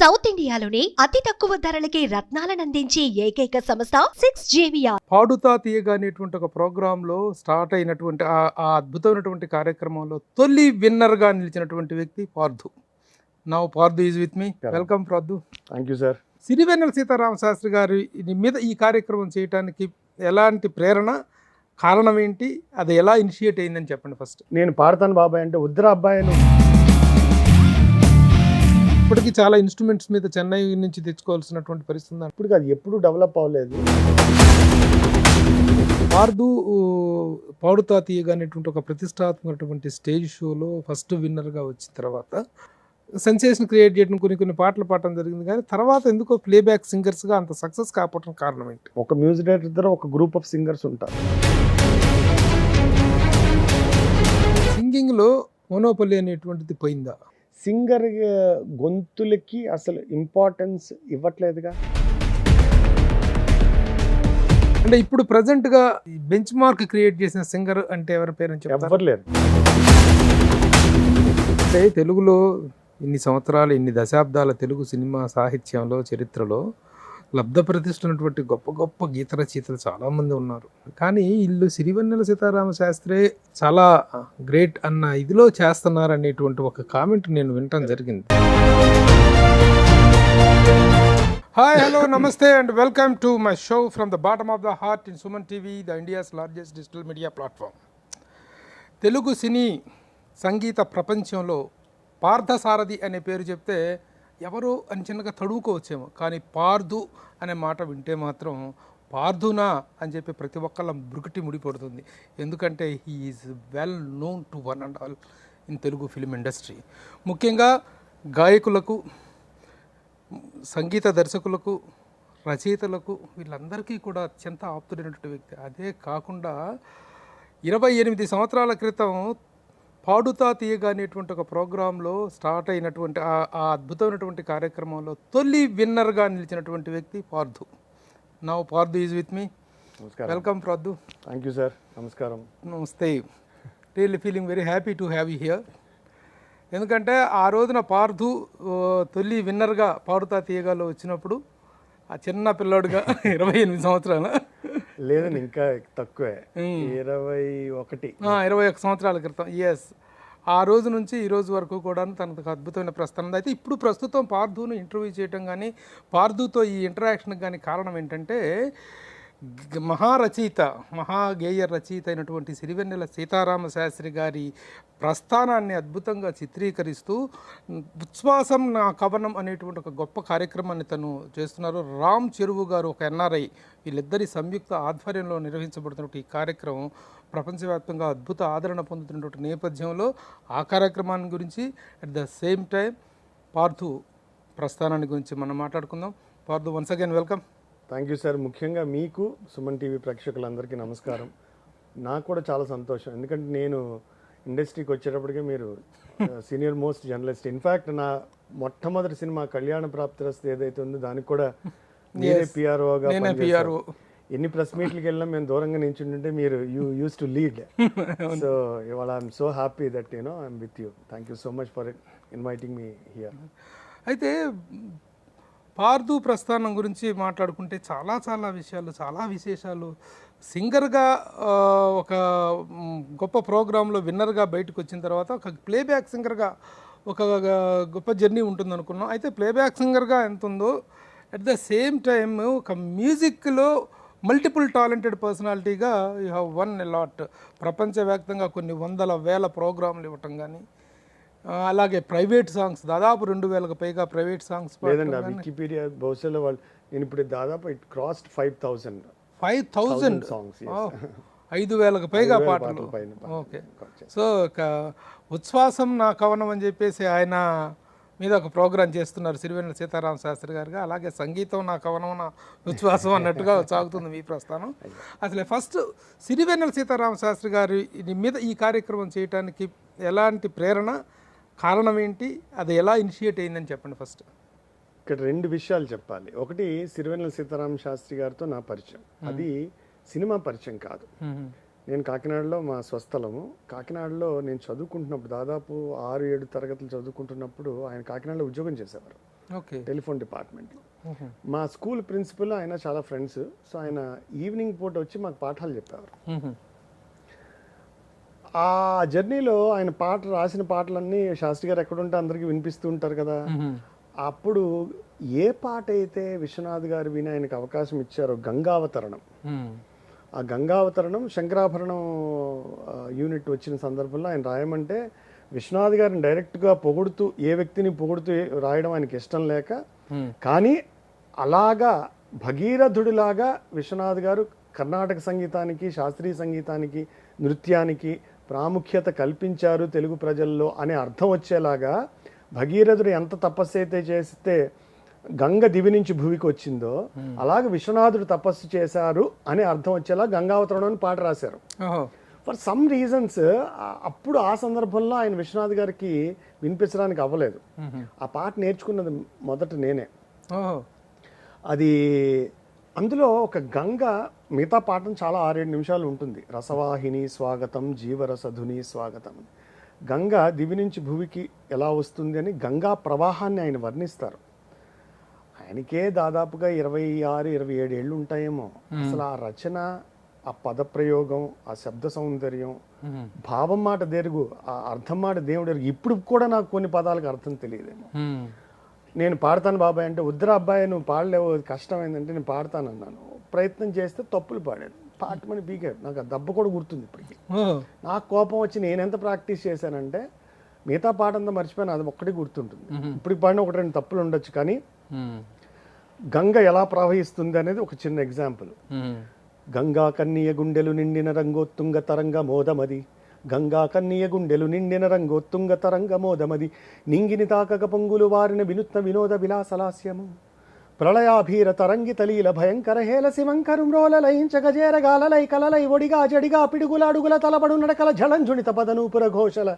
South ఇండియాలోని అతి తక్కువ ధరలకి రత్నాలనందించే ఏకైక సంస్థ 6JVR. పాడుతా తీయగా అనేటువంటి ఒక ప్రోగ్రాంలో స్టార్ట్ అయినటువంటి ఆ అద్భుతమైనటువంటి కార్యక్రమంలో తొలి విన్నర్గా నిలిచినటువంటి వ్యక్తి Parthu. Now Parthu is with me. Welcome Parthu. Thank you sir. Sirivennela Seetharama Sastry గారి మీద ఈ కార్యక్రమం చేయడానికి ఎలాంటి ప్రేరణ, కారణం ఏంటి, అది ఎలా ఇనిషియేట్ అయిందని చెప్పండి ఫస్ట్. నేను పాడతాను బాబాయ్ అంటే వద్దురా అబ్బాయి అని. ఇప్పటికీ చాలా ఇన్స్ట్రుమెంట్స్ మీద చెన్నై నుంచి తెచ్చుకోవాల్సినటువంటి పరిస్థితి. ఇప్పుడు అది ఎప్పుడు డెవలప్ అవ్వలేదు. పార్థు పాడుతా తీయగా అనేటువంటి ఒక ప్రతిష్టాత్మకటువంటి స్టేజ్ షోలో ఫస్ట్ విన్నర్గా వచ్చిన తర్వాత సెన్సేషన్ క్రియేట్ చేయడం, కొన్ని పాటలు పాడటం జరిగింది. కానీ తర్వాత ఎందుకో ప్లేబ్యాక్ సింగర్స్గా అంత సక్సెస్ కాకపోవడం కారణం ఏంటి? ఒక మ్యూజిక్ డైరెక్టర్ దగ్గర ఒక గ్రూప్ ఆఫ్ సింగర్స్ ఉంటారు. సింగింగ్లో మోనోపల్లి అనేటువంటిది పోయిందా? సింగర్ గొంతులకి అసలు ఇంపార్టెన్స్ ఇవ్వట్లేదుగా. అంటే ఇప్పుడు ప్రజెంట్గా బెంచ్ మార్క్ క్రియేట్ చేసిన సింగర్ అంటే ఎవరి పేరు చెప్తారు? ఎవ్వరు లేరు. అంటే తెలుగులో ఇన్ని సంవత్సరాలు, ఇన్ని దశాబ్దాల తెలుగు సినిమా సాహిత్యంలో, చరిత్రలో లబ్ధ ప్రతిష్ఠున్నటువంటి గొప్ప గొప్ప గీత రచయితలు చాలామంది ఉన్నారు. కానీ ఇల్లు సిరివెన్నెల సీతారామ శాస్త్రి చాలా గ్రేట్ అన్న ఇదిలో చేస్తున్నారు అనేటువంటి ఒక కామెంట్ నేను వినటం జరిగింది. హాయ్, హలో, నమస్తే and welcome to my show from the bottom of the heart in Suman TV, the India's largest digital media platform. Telugu సినీ సంగీత ప్రపంచంలో పార్థసారథి అనే పేరు చెప్తే ఎవరు అని చిన్నగా తడువుకోవచ్చేమో, కానీ పార్థు అనే మాట వింటే మాత్రం పార్థునా అని చెప్పి ప్రతి ఒక్కళ్ళ బ్రుకటి ముడిపడుతుంది. ఎందుకంటే he is well known to one and all in Telugu film industry. ముఖ్యంగా గాయకులకు, సంగీత దర్శకులకు, రచయితలకు, వీళ్ళందరికీ కూడా అత్యంత ఆప్తుడైనటువంటి వ్యక్తి. అదే కాకుండా 28 సంవత్సరాల క్రితం పాడుతా తీయగా అనేటువంటి ఒక ప్రోగ్రాంలో స్టార్ట్ అయినటువంటి ఆ అద్భుతమైనటువంటి కార్యక్రమంలో తొలి విన్నర్గా నిలిచినటువంటి వ్యక్తి Parthu. Now Parthu is with me. Welcome Parthu. Thank you sir. నమస్కారం. నమస్తే. Really feeling very happy to have you here. ఎందుకంటే ఆ రోజున పార్థు తొలి విన్నర్గా పాడుతా తీయగాలో వచ్చినప్పుడు ఆ చిన్న పిల్లాడుగా 28 సంవత్సరాలు లేదండి, ఇంకా తక్కువే, 21 సంవత్సరాల క్రితం. ఎస్, ఆ రోజు నుంచి ఈ రోజు వరకు కూడా తనకు అద్భుతమైన ప్రస్థానం. అయితే ఇప్పుడు ప్రస్తుతం పార్థును ఇంటర్వ్యూ చేయటం కానీ, పార్థుతో ఈ ఇంటరాక్షన్కి కానీ కారణం ఏంటంటే మహారచయిత, మహాగేయ రచయిత అయినటువంటి సిరివెన్నెల సీతారామ శాస్త్రి గారి ప్రస్థానాన్ని అద్భుతంగా చిత్రీకరిస్తూ ఉచ్ఛ్వాసం నా కవనం అనేటువంటి ఒక గొప్ప కార్యక్రమాన్ని తను చేస్తున్నారు. రామ్ చెరువు గారు, ఒక ఎన్ఆర్ఐ, వీళ్ళిద్దరి సంయుక్త ఆధ్వర్యంలో నిర్వహించబడుతున్న ఈ కార్యక్రమం ప్రపంచవ్యాప్తంగా అద్భుత ఆదరణ పొందుతున్నటువంటి నేపథ్యంలో ఆ కార్యక్రమాన్ని గురించి, at the same time Parthu ప్రస్థానాన్ని గురించి మనం మాట్లాడుకుందాం. Parthu, once again welcome. Thank you sir. ముఖ్యంగా మీకు, సుమన్ టీవీ ప్రేక్షకులందరికీ నమస్కారం. నాకు కూడా చాలా సంతోషం, ఎందుకంటే నేను ఇండస్ట్రీకి వచ్చేటప్పటికే మీరు సీనియర్ మోస్ట్ జర్నలిస్ట్. ఇన్ఫ్యాక్ట్ నా మొట్టమొదటి సినిమా కళ్యాణ ప్రాప్తిరస్తు ఏదైతే ఉందో దానికి కూడా నేనే పిఆర్ఓగా. ఎన్ని ప్రెస్ మీట్లకి వెళ్ళినా మేము దూరంగా నించుంటే మీరు you use to lead. So ఇవాళ I'm so happy that I'm with you. Thank you so much for inviting me here. అయితే పార్థు ప్రస్థానం గురించి మాట్లాడుకుంటే చాలా విషయాలు, చాలా విశేషాలు. సింగర్గా ఒక గొప్ప ప్రోగ్రాంలో విన్నర్గా బయటకు వచ్చిన తర్వాత ఒక ప్లేబ్యాక్ సింగర్గా ఒక గొప్ప జర్నీ ఉంటుంది అనుకున్నాం. అయితే ప్లేబ్యాక్ సింగర్గా ఎంత ఉందో, అట్ ద సేమ్ టైమ్ ఒక మ్యూజిక్లో మల్టిపుల్ టాలెంటెడ్ పర్సనాలిటీగా you have won a lot. ప్రపంచవ్యాప్తంగా కొన్ని వందల వేల ప్రోగ్రాంలు ఇవ్వటం కానీ, అలాగే ప్రైవేట్ సాంగ్స్ దాదాపు 2000కు పైగా ప్రైవేట్ సాంగ్స్. లేదండి, వికీపీడియా బహుశా వాళ్ళు, నేను ఇప్పుడు దాదాపు ఇట్ క్రాస్డ్ 5000 సాంగ్స్, 5000కు పైగా పాటలు. ఓకే, సో ఉచ్ఛ్వాసం నా కవనం అని చెప్పేసి ఆయన మీద ఒక ప్రోగ్రాం చేస్తున్నారు సిరివెన్నెల సీతారామ శాస్త్రి గారుగా. అలాగే సంగీతం నా కవనం, నా ఉచ్ఛ్వాసం అన్నట్టుగా సాగుతుంది మీ ప్రస్థానం. అసలు ఫస్ట్ సిరివెన్నెల సీతారామ శాస్త్రి గారి మీద ఈ కార్యక్రమం చేయడానికి ఎలాంటి ప్రేరణ, కారణం ఏంటి, అది ఎలా ఇనిషియేట్ అయిందని చెప్పండి ఫస్ట్. ఇక్కడ 2 విషయాలు చెప్పాలి. ఒకటి, సిరివెన్నెల సీతారామ శాస్త్రి గారితో నా పరిచయం, అది సినిమా పరిచయం కాదు. నేను కాకినాడలో, మా స్వస్థలము కాకినాడలో, నేను చదువుకుంటున్నప్పుడు దాదాపు 6-7 తరగతులు చదువుకుంటున్నప్పుడు ఆయన కాకినాడలో ఉద్యోగం చేసేవారు. ఓకే. టెలిఫోన్ డిపార్ట్మెంట్లో. మా స్కూల్ ప్రిన్సిపల్ ఆయన చాలా ఫ్రెండ్స్. సో ఆయన ఈవినింగ్ పూట వచ్చి మాకు పాఠాలు చెప్పేవారు. ఆ జర్నీలో ఆయన రాసిన పాటలన్నీ శాస్త్రి గారు ఎక్కడుంటే అందరికీ వినిపిస్తూ ఉంటారు కదా. అప్పుడు ఏ పాట అయితే విశ్వనాథ్ గారు విని ఆయనకు అవకాశం ఇచ్చారో గంగావతరణం, ఆ గంగావతరణం శంకరాభరణం యూనిట్ వచ్చిన సందర్భంలో ఆయన రాయమంటే విశ్వనాథ్ గారిని డైరెక్ట్గా పొగుడుతూ, ఏ వ్యక్తిని పొగుడుతూ రాయడం ఆయనకి ఇష్టం లేక, కానీ అలాగా భగీరథుడిలాగా విశ్వనాథ్ గారు కర్ణాటక సంగీతానికి, శాస్త్రీయ సంగీతానికి, నృత్యానికి ప్రాముఖ్యత కల్పించారు తెలుగు ప్రజల్లో అనే అర్థం వచ్చేలాగా, భగీరథుడు ఎంత తపస్సు అయితే చేస్తే గంగ దివి నుంచి భూమికి వచ్చిందో అలాగే విశ్వనాథుడు తపస్సు చేశారు అనే అర్థం వచ్చేలా గంగావతరణం అని పాట రాశారు. ఫర్ సమ్ రీజన్స్ అప్పుడు ఆ సందర్భంలో ఆయన విశ్వనాథ్ గారికి వినిపించడానికి అవ్వలేదు. ఆ పాట నేర్చుకున్నది మొదట నేనే. అది అందులో ఒక గంగ, మిగతా పాఠం చాలా 6-7 నిమిషాలు ఉంటుంది. రసవాహిని స్వాగతం, జీవరసధుని స్వాగతం. గంగ దివి నుంచి భూమికి ఎలా వస్తుంది అని గంగా ప్రవాహాన్ని ఆయన వర్ణిస్తారు. ఆయనకే దాదాపుగా 26-27 ఏళ్ళు ఉంటాయేమో. అసలు ఆ రచన, ఆ పదప్రయోగం, ఆ శబ్ద సౌందర్యం, భావం మాట దేరుగు, ఆ అర్థం మాట దేవుడు ఎరుగు. ఇప్పుడు కూడా నాకు కొన్ని పదాలకు అర్థం తెలియదేమో. నేను పాడతాను బాబాయ్ అంటే, వద్దురా అబ్బాయి నువ్వు పాడలేవు, కష్టమైందంటే నేను పాడతానన్నాను. ప్రయత్నం చేస్తే తప్పులు పాడాను, పాటమని పీకాడు. నాకు ఆ దెబ్బ కూడా గుర్తుంది ఇప్పటికీ. నాకు కోపం వచ్చి నేను ఎంత ప్రాక్టీస్ చేశానంటే మిగతా పాట అంతా మర్చిపోయాను, అది ఒక్కటి గుర్తుంటుంది. ఇప్పుడు పాడిన 1-2 తప్పులు ఉండొచ్చు, కానీ గంగ ఎలా ప్రవహిస్తుంది అనేది ఒక చిన్న ఎగ్జాంపుల్. గంగా కన్నీయ గుండెలు నిండిన రంగోత్తుంగ తరంగ మోదమది, గంగా కన్నీయ గుండెలు నిండిన రంగోత్తుంగ తరంగ మోదమది, నింగిని తాకక పొంగులు వారిన వినూత్న వినోద విలాసలాస్యము, ప్రళయాభీర తరంగి తలీల భయంకర హేల శివంకరు మ్రోల లయించ గజేరగాలలై కలలై ఒడిగా జడిగా పిడుగుల అడుగుల తలబడు నడకల జళంజునిత పదనూపుర ఘోషల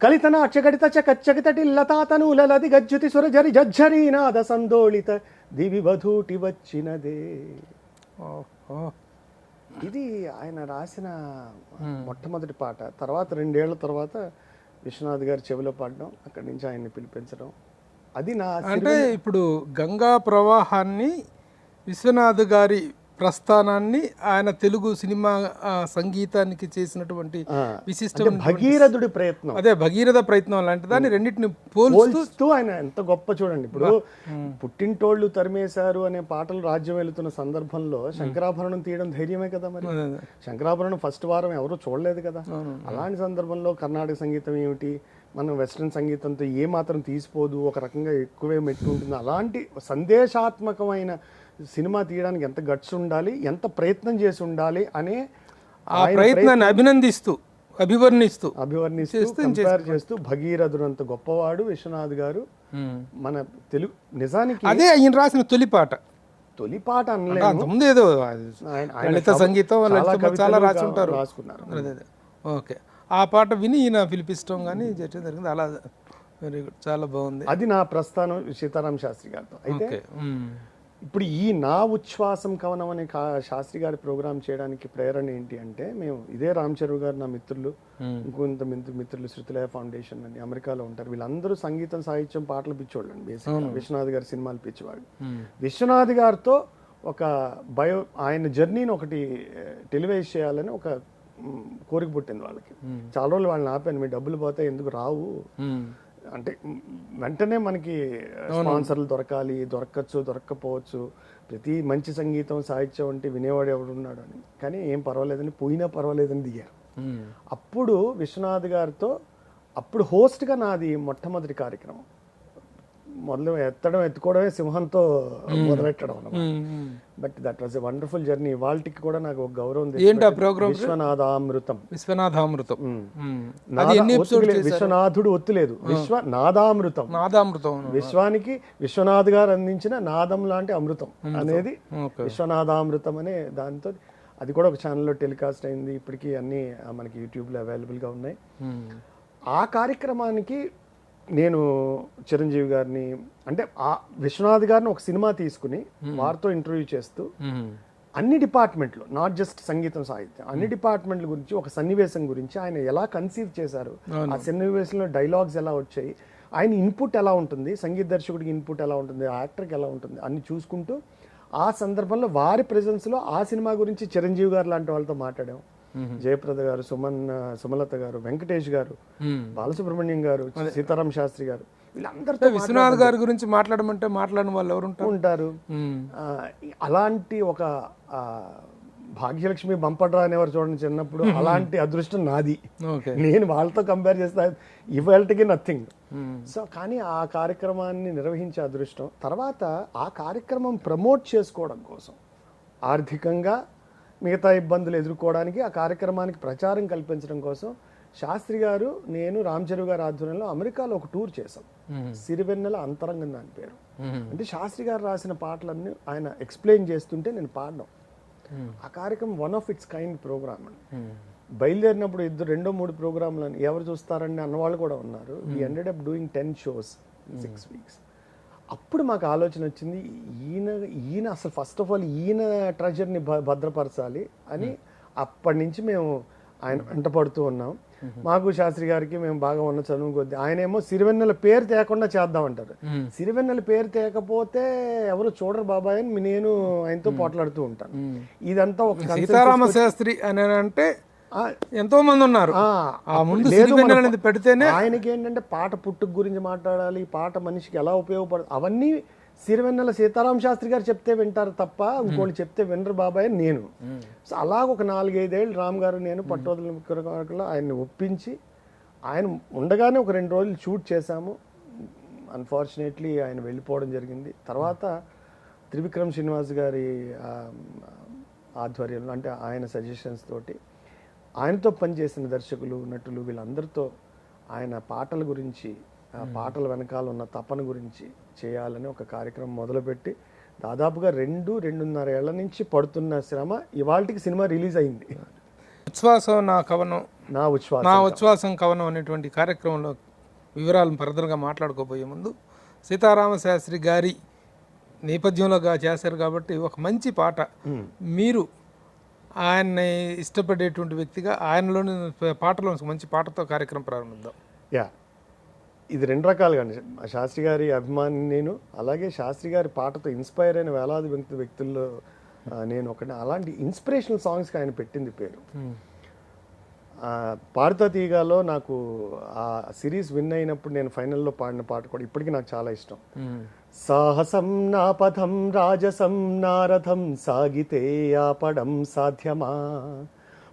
కలిత నాట్యగడిత చకచ్చగిత టిల్లతాతనూలది గజ్జుతి సురజరి జజ్జరీనాద సందోళిత దివి వధూటి వచ్చినదే. ఇది ఆయన రాసిన మొట్టమొదటి పాట. తర్వాత 2 ఏళ్ల తర్వాత విశ్వనాథ్ గారి చెవిలో పాడడం, అక్కడి నుంచి ఆయన్ని పిలిపించడం. అది నా అంటే ఇప్పుడు గంగా ప్రవాహాన్ని, విశ్వనాథ్ గారి ప్రస్థానాన్ని ఆయన తెలుగు సినిమా సంగీతానికి చేసినటువంటి విశిష్టం భగీరథుడి ప్రయత్నం, అదే భగీరథ ప్రయత్నం లాంటి దాన్ని రెండింటిని పోల్చుతూ ఆయన ఎంత గొప్ప చూడండి. ఇప్పుడు పుట్టింటోళ్ళు తరిమేశారు అనే పాటలు రాజ్యం వెళుతున్న సందర్భంలో శంకరాభరణం తీయడం ధైర్యమే కదా. మరి శంకరాభరణం ఫస్ట్ వారం ఎవరు చూడలేదు కదా. అలాంటి సందర్భంలో కర్ణాటక సంగీతం ఏమిటి, మనం వెస్ట్రన్ సంగీతంతో ఏ మాత్రం తీసిపోదు, ఒక రకంగా ఎక్కువే మెట్టుంటుంది. అలాంటి సందేశాత్మకమైన సినిమా తీయడానికి ఎంత గట్స్ ఉండాలి, ఎంత ప్రయత్నం చేసి ఉండాలి అనే ఆ ప్రయత్నాన్ని అభివర్ణిస్తూ కంపేర్ చేస్తూ భగీరథుడు అంత గొప్పవాడు విశ్వనాథ్ గారు మన తెలుగు. నిజానికి అదే ఆయన రాసిన తొలి పాట అనలేదు, ఏదో లలిత సంగీతం చాలా రాసుకున్నారు. ఓకే, ఆ పాట విని ఈయన పిలిపిస్తాం కానీ చేయడం జరిగింది. అలా వెరీ గుడ్, చాలా బాగుంది. అది నా ప్రస్థానం సీతారాం శాస్త్రి గారితో. అయితే ఇప్పుడు ఈ నా ఉచ్ఛ్వాసం కవనం అనే శాస్త్రి గారి ప్రోగ్రామ్ చేయడానికి ప్రేరణ ఏంటి అంటే, మేము ఇదే రామ్ చరణ్ గారు నా మిత్రులు, ఇంకొంత మిత్రులు శృతిలయ ఫౌండేషన్ అని అమెరికాలో ఉంటారు. వీళ్ళందరూ సంగీతం, సాహిత్యం, పాటలు పిచ్చోళ్ళండి బేసిక్గా. విశ్వనాథ్ గారి సినిమాలు పిచ్చివాళ్ళు. విశ్వనాథ్ గారితో ఒక ఆయన జర్నీని ఒకటి టెలివైజ్ చేయాలని ఒక కోరిక పుట్టింది వాళ్ళకి. చాలా రోజులు వాళ్ళని ఆపాను, మీ డబ్బులు పోతే ఎందుకు రావు అంటే, వెంటనే మనకి స్పాన్సర్లు దొరకాలి, దొరక్కపోవచ్చు, ప్రతి మంచి సంగీతం సాహిత్యం అంటే వినేవాడు ఎవడున్నాడు అని. కానీ ఏం పర్వాలేదని, పోయినా పర్వాలేదని దిగారు. అప్పుడు విశ్వనాథ్ గారితో, అప్పుడు హోస్ట్గా నాది మొట్టమొదటి కార్యక్రమం. ఎత్తుకోవడమే సింహంతో మొదలెట్టడం అన్నమాట. But that was a wonderful journey. వాళ్ళకి కూడా నాకు ఒక గౌరవం. విశ్వనాథామృతం. విశ్వనాథుడు ఒత్తులేదు, విశ్వనాథామృతం. విశ్వానికి విశ్వనాథ్ గారు అందించిన నాదం లాంటి అమృతం అనేది విశ్వనాథామృతం అనే దాంతో. అది కూడా ఒక ఛానల్లో టెలికాస్ట్ అయింది. ఇప్పటికీ అన్ని మనకి యూట్యూబ్లో అవైలబుల్గా ఉన్నాయి. ఆ కార్యక్రమానికి నేను చిరంజీవి గారిని, అంటే ఆ విశ్వనాథ్ గారిని ఒక సినిమా తీసుకుని వారితో ఇంటర్వ్యూ చేస్తూ అన్ని డిపార్ట్మెంట్లు, నాట్ జస్ట్ సంగీతం సాహిత్యం, అన్ని డిపార్ట్మెంట్ల గురించి, ఒక సన్నివేశం గురించి ఆయన ఎలా కన్సీవ్ చేశారు, ఆ సన్నివేశంలో డైలాగ్స్ ఎలా వచ్చాయి, ఆయన ఇన్పుట్ ఎలా ఉంటుంది, సంగీత దర్శకుడికి ఇన్పుట్ ఎలా ఉంటుంది, యాక్టర్కి ఎలా ఉంటుంది అన్ని చూసుకుంటూ ఆ సందర్భంలో వారి ప్రెజెన్స్లో ఆ సినిమా గురించి చిరంజీవి గారు లాంటి వాళ్ళతో మాట్లాడాం. జయప్రద గారు, సుమలత గారు, వెంకటేష్ గారు, బాలసుబ్రహ్మణ్యం గారు, సీతారాం శాస్త్రి గారు, వీళ్ళందరితో విశ్వనాథ్ గారి గురించి మాట్లాడమంటే మాట్లాడిన వాళ్ళు ఎవరు ఉంటారు. అలాంటి ఒక భాగ్యలక్ష్మి బంపడ్రా అనేవారు చూడండి చిన్నప్పుడు, అలాంటి అదృష్టం నాది. నేను వాళ్ళతో కంపేర్ చేస్తా ఇవాళకి నథింగ్. సో కానీ ఆ కార్యక్రమాన్ని నిర్వహించే అదృష్టం, తర్వాత ఆ కార్యక్రమం ప్రమోట్ చేసుకోవడం కోసం ఆర్థికంగా మిగతా ఇబ్బందులు ఎదుర్కోవడానికి ఆ కార్యక్రమానికి ప్రచారం కల్పించడం కోసం శాస్త్రి గారు, నేను, రామ్ చరణ్ గారి ఆధ్వర్యంలో అమెరికాలో ఒక టూర్ చేశాం. సిరివెన్నెల అంతరంగం దాని పేరు. అంటే శాస్త్రి గారు రాసిన పాటలన్నీ ఆయన ఎక్స్ప్లెయిన్ చేస్తుంటే నేను పాడడం. ఆ కార్యక్రమం one of its kind program అండి. బయలుదేరినప్పుడు 2-3 ప్రోగ్రాంలని ఎవరు చూస్తారండి అన్నవాళ్ళు కూడా ఉన్నారు. We ended up doing 10 shows in 6 weeks. అప్పుడు మాకు ఆలోచన వచ్చింది, ఈయన అసలు ఫస్ట్ ఆఫ్ ఆల్ ఈయన ట్రెజర్ని భద్రపరచాలి అని. అప్పటి నుంచి మేము ఆయన వెంట పడుతూ ఉన్నాం. మాకు శాస్త్రి గారికి మేము బాగా ఉన్న చదువు కొద్ది, ఆయన ఏమో సిరివెన్నెల పేరు తేకుండా చేద్దామంటారు. సిరివెన్నెల పేరు తేకపోతే ఎవరు చూడరు బాబాయ్ అని నేను ఆయనతో పోట్లాడుతూ ఉంటాను. ఇదంతా ఒక సీతారామ శాస్త్రి అని అంటే ఎంతో మంది ఉన్నారు. పెడితేనే ఆయనకి ఏంటంటే పాట పుట్టుకు గురించి మాట్లాడాలి, పాట మనిషికి ఎలా ఉపయోగపడదు, అవన్నీ సిరివెన్నెల సీతారామ శాస్త్రి గారు చెప్తే వింటారు తప్ప ఇంకోళ్ళు చెప్తే వినరు బాబాయ్ అని నేను. సో అలాగ ఒక 4-5 ఏళ్ళు రామ్ గారు నేను పట్టుదల ఆయన్ని ఒప్పించి, ఆయన ఉండగానే ఒక 2 రోజులు షూట్ చేశాము. అన్ఫార్చునేట్లీ ఆయన వెళ్ళిపోవడం జరిగింది. తర్వాత త్రివిక్రమ్ శ్రీనివాస్ గారి ఆధ్వర్యంలో, అంటే ఆయన సజెషన్స్ తోటి, ఆయనతో పనిచేసిన దర్శకులు, నటులు వీళ్ళందరితో ఆయన పాటల గురించి, ఆ పాటల వెనకాల ఉన్న తపన గురించి చేయాలని ఒక కార్యక్రమం మొదలుపెట్టి దాదాపుగా 2-2.5 ఏళ్ల నుంచి పడుతున్న శ్రమ ఇవాళకి సినిమా రిలీజ్ అయింది. ఉచ్ఛ్వాసం నా కవనం, నా ఉచ్ఛ్వాసం కవనం అనేటువంటి కార్యక్రమంలో వివరాలను ఫర్దర్గా మాట్లాడుకోబోయే ముందు, సీతారామ శాస్త్రి గారి నేపథ్యంలో చేశారు కాబట్టి ఒక మంచి పాట, మీరు ఆయన్ని ఇష్టపడేటువంటి వ్యక్తిగా ఆయనలోని పాటలో మంచి పాటతో కార్యక్రమం ప్రారంభిద్దాం. ఇది 2 రకాలుగా అండి. శాస్త్రి గారి అభిమాని నేను, అలాగే శాస్త్రి గారి పాటతో ఇన్స్పైర్ అయిన వేలాది వ్యక్తుల్లో నేను ఒకటి. అలాంటి ఇన్స్పిరేషనల్ సాంగ్స్కి ఆయన పెట్టింది పేరు. పాడుతా తీగాలో నాకు ఆ సిరీస్ విన్ అయినప్పుడు నేను ఫైనల్లో పాడిన పాట కూడా ఇప్పటికీ నాకు చాలా ఇష్టం. సాహసం నా పథం రాజసం నారథం సాగితే ఆపడం సాధ్యమా,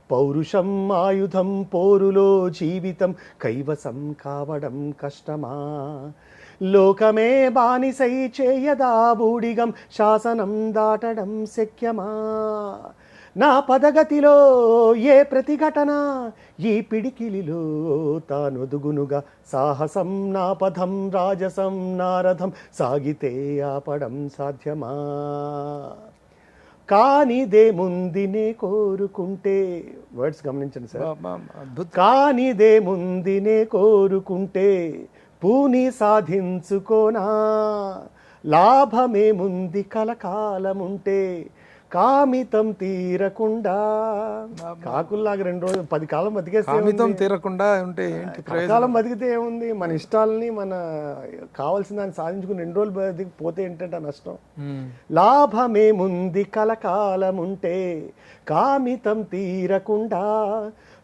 పౌరుషం ఆయుధం పోరులో జీవితం కైవసం కావడం కష్టమా, లోకమే బానిసై చేయదా బూడిగం శాసనం దాటడం శక్యమా, నా పదగతిలో ఏ ప్రతిఘటన ఈ పిడికిలిలో తానొదుగునుగా, సాహసం నా పథం రాజసం నారథం సాగితే ఆపడం సాధ్యమా, కానిదేముందినే కోరుకుంటే, వర్డ్స్ గమనించండి సార్, కానిదేముందినే కోరుకుంటే పూని సాధించుకోనా, లాభమేముంది కలకాలముంటే కామితం తీరకుండా. కాకుల్లాగా 2 రోజులు 10 కాలం బతికేస్తే కామితం తీరకుండా ఉంటే కాలం బతికితే ఏముంది, మన ఇష్టాలని మన కావాల్సిన దాన్ని సాధించుకుని 2 రోజులు బతికిపోతే ఏంటంటే నష్టం. లాభమేముంది కలకాలం ఉంటే కామితం తీరకుండా,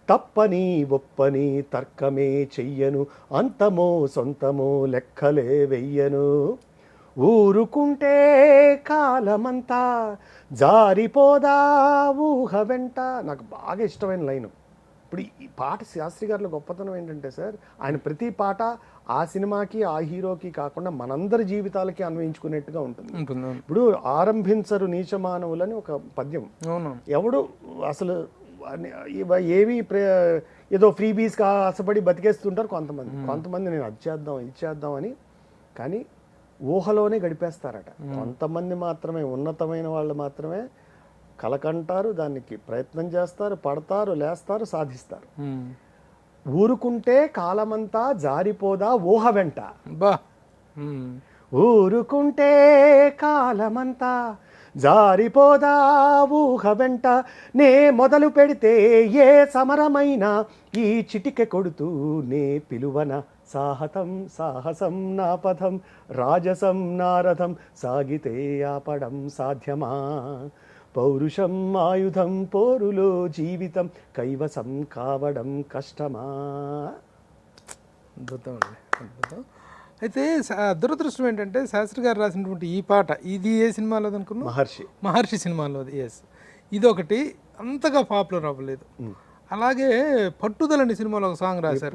తప్పని ఒప్పని తర్కమే చెయ్యను, అంతమో సొంతమో లెక్కలే వెయ్యను, ఊరుకుంటే కాలమంతా జారిపోదా ఊహ వెంట. నాకు బాగా ఇష్టమైన లైను. ఇప్పుడు ఈ పాట శాస్త్రి గారిలో గొప్పతనం ఏంటంటే సార్, ఆయన ప్రతి పాట ఆ సినిమాకి ఆ హీరోకి కాకుండా మనందరి జీవితాలకి అన్వయించుకునేట్టుగా ఉంటుంది. ఇప్పుడు ఆరంభించరు నీచ మానవులని ఒక పద్యం, ఎవడు అసలు ఏవి ఏదో ఫ్రీబీస్కి ఆశపడి బతికేస్తుంటారు కొంతమంది నేను అది చేద్దాం ఇది చేద్దాం అని, కానీ ఊహలోనే గడిపేస్తారట. కొంతమంది మాత్రమే, ఉన్నతమైన వాళ్ళు మాత్రమే కలకంటారు, దానికి ప్రయత్నం చేస్తారు, పడతారు, లేస్తారు, సాధిస్తారు. ఊరుకుంటే కాలమంతా జారిపోదా ఊహ వెంట, ఊరుకుంటే కాలమంతా జారిపోదా ఊహ వెంట, నే మొదలు పెడితే ఏ సమరమైనా ఈ చిటికె కొడుతూ నే పిలువన సాహసం సాహసం నా పథం రాజసం నారథం సాగితే ఆపడం సాధ్యమా పౌరుషం ఆయుధం పోరులో జీవితం కైవసం కావడం కష్టమా. అద్భుతం అండి, అద్భుతం. అయితే దురదృష్టం ఏంటంటే శాస్త్రి గారు రాసినటువంటి ఈ పాట, ఇది ఏ సినిమాలోది అనుకున్నా? మహర్షి సినిమాలోది. ఎస్, ఇదొకటి అంతగా పాపులర్ అవ్వలేదు. అలాగే పట్టుదల అనే సినిమాలో ఒక సాంగ్ రాశారు,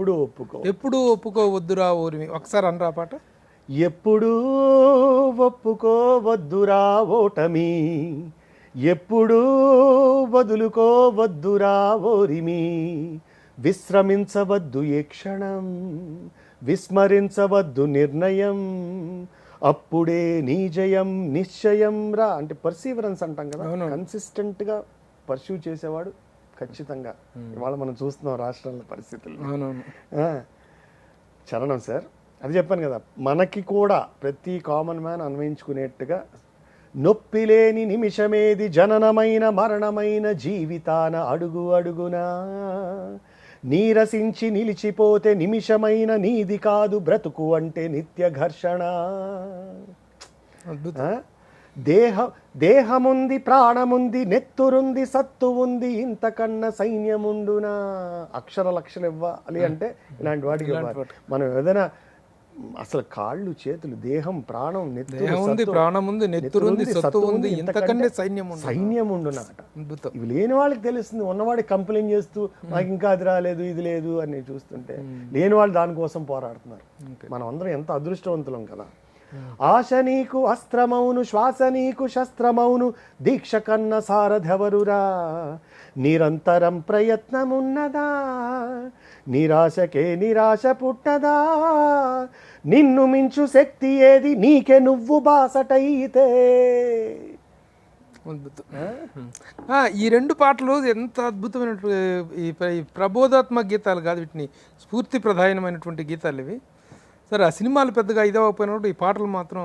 ఎప్పుడు ఒప్పుకోవద్దురా ఓరిమి. ఒకసారి అనరా పాట. ఎప్పుడు ఒప్పుకోవద్దురా ఓటమి, ఎప్పుడు వదులుకోవద్దురా ఓరిమి, విశ్రమించవద్దు ఏ క్షణం, విస్మరించవద్దు నిర్ణయం, అప్పుడే నీ జయం నిశ్చయం రా. అంటే పర్సీవరెన్స్ అంటాం కదా, కన్సిస్టెంట్గా పర్సూ చేసేవాడు ఖచ్చితంగా. ఇవాళ మనం చూస్తున్నాం రాష్ట్రాల పరిస్థితులు. చరణం సార్, అది చెప్పాను కదా, మనకి కూడా ప్రతి కామన్ మ్యాన్ అన్వయించుకునేట్టుగా నొప్పి లేని నిమిషమేది జననమైన మరణమైన జీవితాన అడుగు అడుగునా నీరసించి నిలిచిపోతే నిమిషమైన నీది కాదు బ్రతుకు అంటే నిత్య ఘర్షణ. దేహముంది ప్రాణముంది నెత్తురుంది సత్తు ఉంది ఇంతకన్నా సైన్యముండునా. అక్షర లక్షలు ఇవ్వాలి అంటే ఇలాంటి వాటికి మనం ఏదైనా అసలు కాళ్ళు చేతులు దేహం ప్రాణం సైన్యముండునట. ఇవి లేని వాళ్ళకి తెలుస్తుంది, ఉన్నవాడికి కంప్లైంట్ చేస్తూ నాకు ఇంకా అది రాలేదు ఇది లేదు అని చూస్తుంటే లేని వాళ్ళు దానికోసం పోరాడుతున్నారు. మనం అందరం ఎంత అదృష్టవంతులం కదా. ఆశ నీకు అస్త్రమౌను శ్వాస నీకు శస్త్రమౌను దీక్ష కన్న సారథెవరురా నిరంతరం ప్రయత్నమున్నదా నిరాశకే నిరాశ పుట్టదా నిన్ను మించు శక్తి ఏది నీకే నువ్వు బాసటైతే. ఈ రెండు పాటలు ఎంత అద్భుతమైనటువంటి ఈ ప్రబోధాత్మక గీతాలు కాదు, వీటిని స్ఫూర్తి ప్రధానమైనటువంటి గీతాలు ఇవి. సరే, ఆ సినిమాలు పెద్దగా ఇదవకపోయినప్పుడు ఈ పాటలు మాత్రం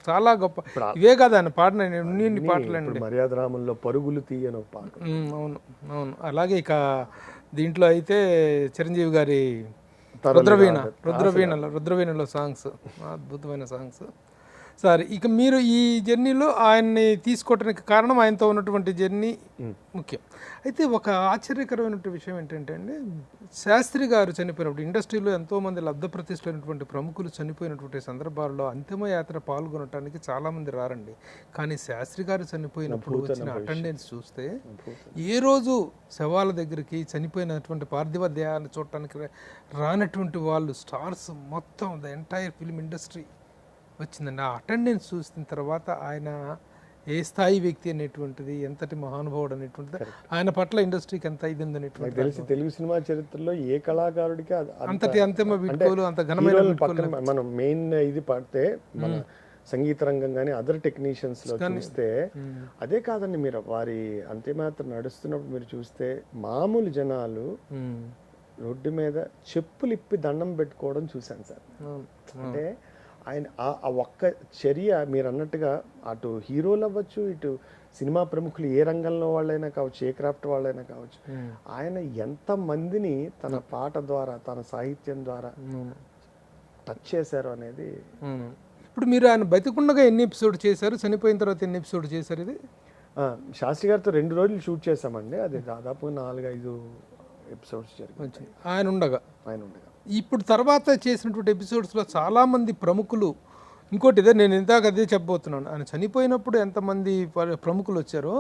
చాలా గొప్ప. ఇవే కాదు ఆయన పాడిన ఎన్ని పాటలు అండి. మర్యాద రామంలో పరుగులు తీయను పాట. అవును అవును. అలాగే ఇక దీంట్లో అయితే చిరంజీవి గారి రుద్రవీణలో సాంగ్స్ అద్భుతమైన సాంగ్స్. సరే, ఇక మీరు ఈ జర్నీలో ఆయన్ని తీసుకోవడానికి కారణం ఆయనతో ఉన్నటువంటి జర్నీ ముఖ్యం. అయితే ఒక ఆశ్చర్యకరమైనటువంటి విషయం ఏంటంటే అండి, శాస్త్రి గారు చనిపోయినప్పుడు ఇండస్ట్రీలో ఎంతోమంది లబ్ధప్రతిష్ఠైనటువంటి ప్రముఖులు చనిపోయినటువంటి సందర్భాల్లో అంతిమయాత్ర పాల్గొనడానికి చాలామంది రారండి. కానీ శాస్త్రి గారు చనిపోయినప్పుడు వచ్చిన అటెండెన్స్ చూస్తే ఏ రోజు శవాల దగ్గరికి చనిపోయినటువంటి పార్థివ దేహాన్ని చూడటానికి రానటువంటి వాళ్ళు స్టార్స్ మొత్తం ద ఎంటైర్ ఫిల్మ్ ఇండస్ట్రీ వచ్చిందండి. ఆ అటెండెన్స్ చూసిన తర్వాత ఆయన ఏ స్థాయి వ్యక్తి అనేటువంటిది, ఎంతటి మహానుభావుడు అనేటువంటిది, ఆయన పట్ల ఇండస్ట్రీకి ఎంత ఇది అనేటువంటి తెలిసి తెలుగు సినిమా చరిత్రలో ఏ కళాకారుడికి అంతటి అంతిమ వీడ్కోలు, అంత ఘనమైన మనం మెయిన్ ఇది పడితే మన సంగీత రంగం కానీ అదర్ టెక్నీషియన్స్ లో చూస్తే అదే కాదండి. మీరు వారి అంతిమయాత్ర నడుస్తున్నప్పుడు మీరు చూస్తే మామూలు జనాలు రోడ్డు మీద చెప్పులు ఇప్పి దండం పెట్టుకోవడం చూశాను సార్. అంటే ఆయన ఆ ఒక్క చర్య మీరు అన్నట్టుగా అటు హీరోలు అవ్వచ్చు, ఇటు సినిమా ప్రముఖులు ఏ రంగంలో వాళ్ళైనా కావచ్చు, ఏ క్రాఫ్ట్ వాళ్ళైనా కావచ్చు, ఆయన ఎంతమందిని తన పాట ద్వారా తన సాహిత్యం ద్వారా టచ్ చేశారు అనేది. ఇప్పుడు మీరు ఆయన బతికుండగా ఎన్ని ఎపిసోడ్ చేశారు, చనిపోయిన తర్వాత ఎన్ని ఎపిసోడ్ చేశారు? ఇది శాస్త్రి గారితో 2 రోజులు షూట్ చేశామండి. అది దాదాపు 4-5 ఎపిసోడ్స్ జరిగింది ఆయన ఉండగా. ఇప్పుడు తర్వాత చేసినటువంటి ఎపిసోడ్స్లో చాలామంది ప్రముఖులు, ఇంకోటి ఇదే నేను ఇందాక అదే చెప్పబోతున్నాను, ఆయన చనిపోయినప్పుడు ఎంతమంది ప్రముఖులు వచ్చారో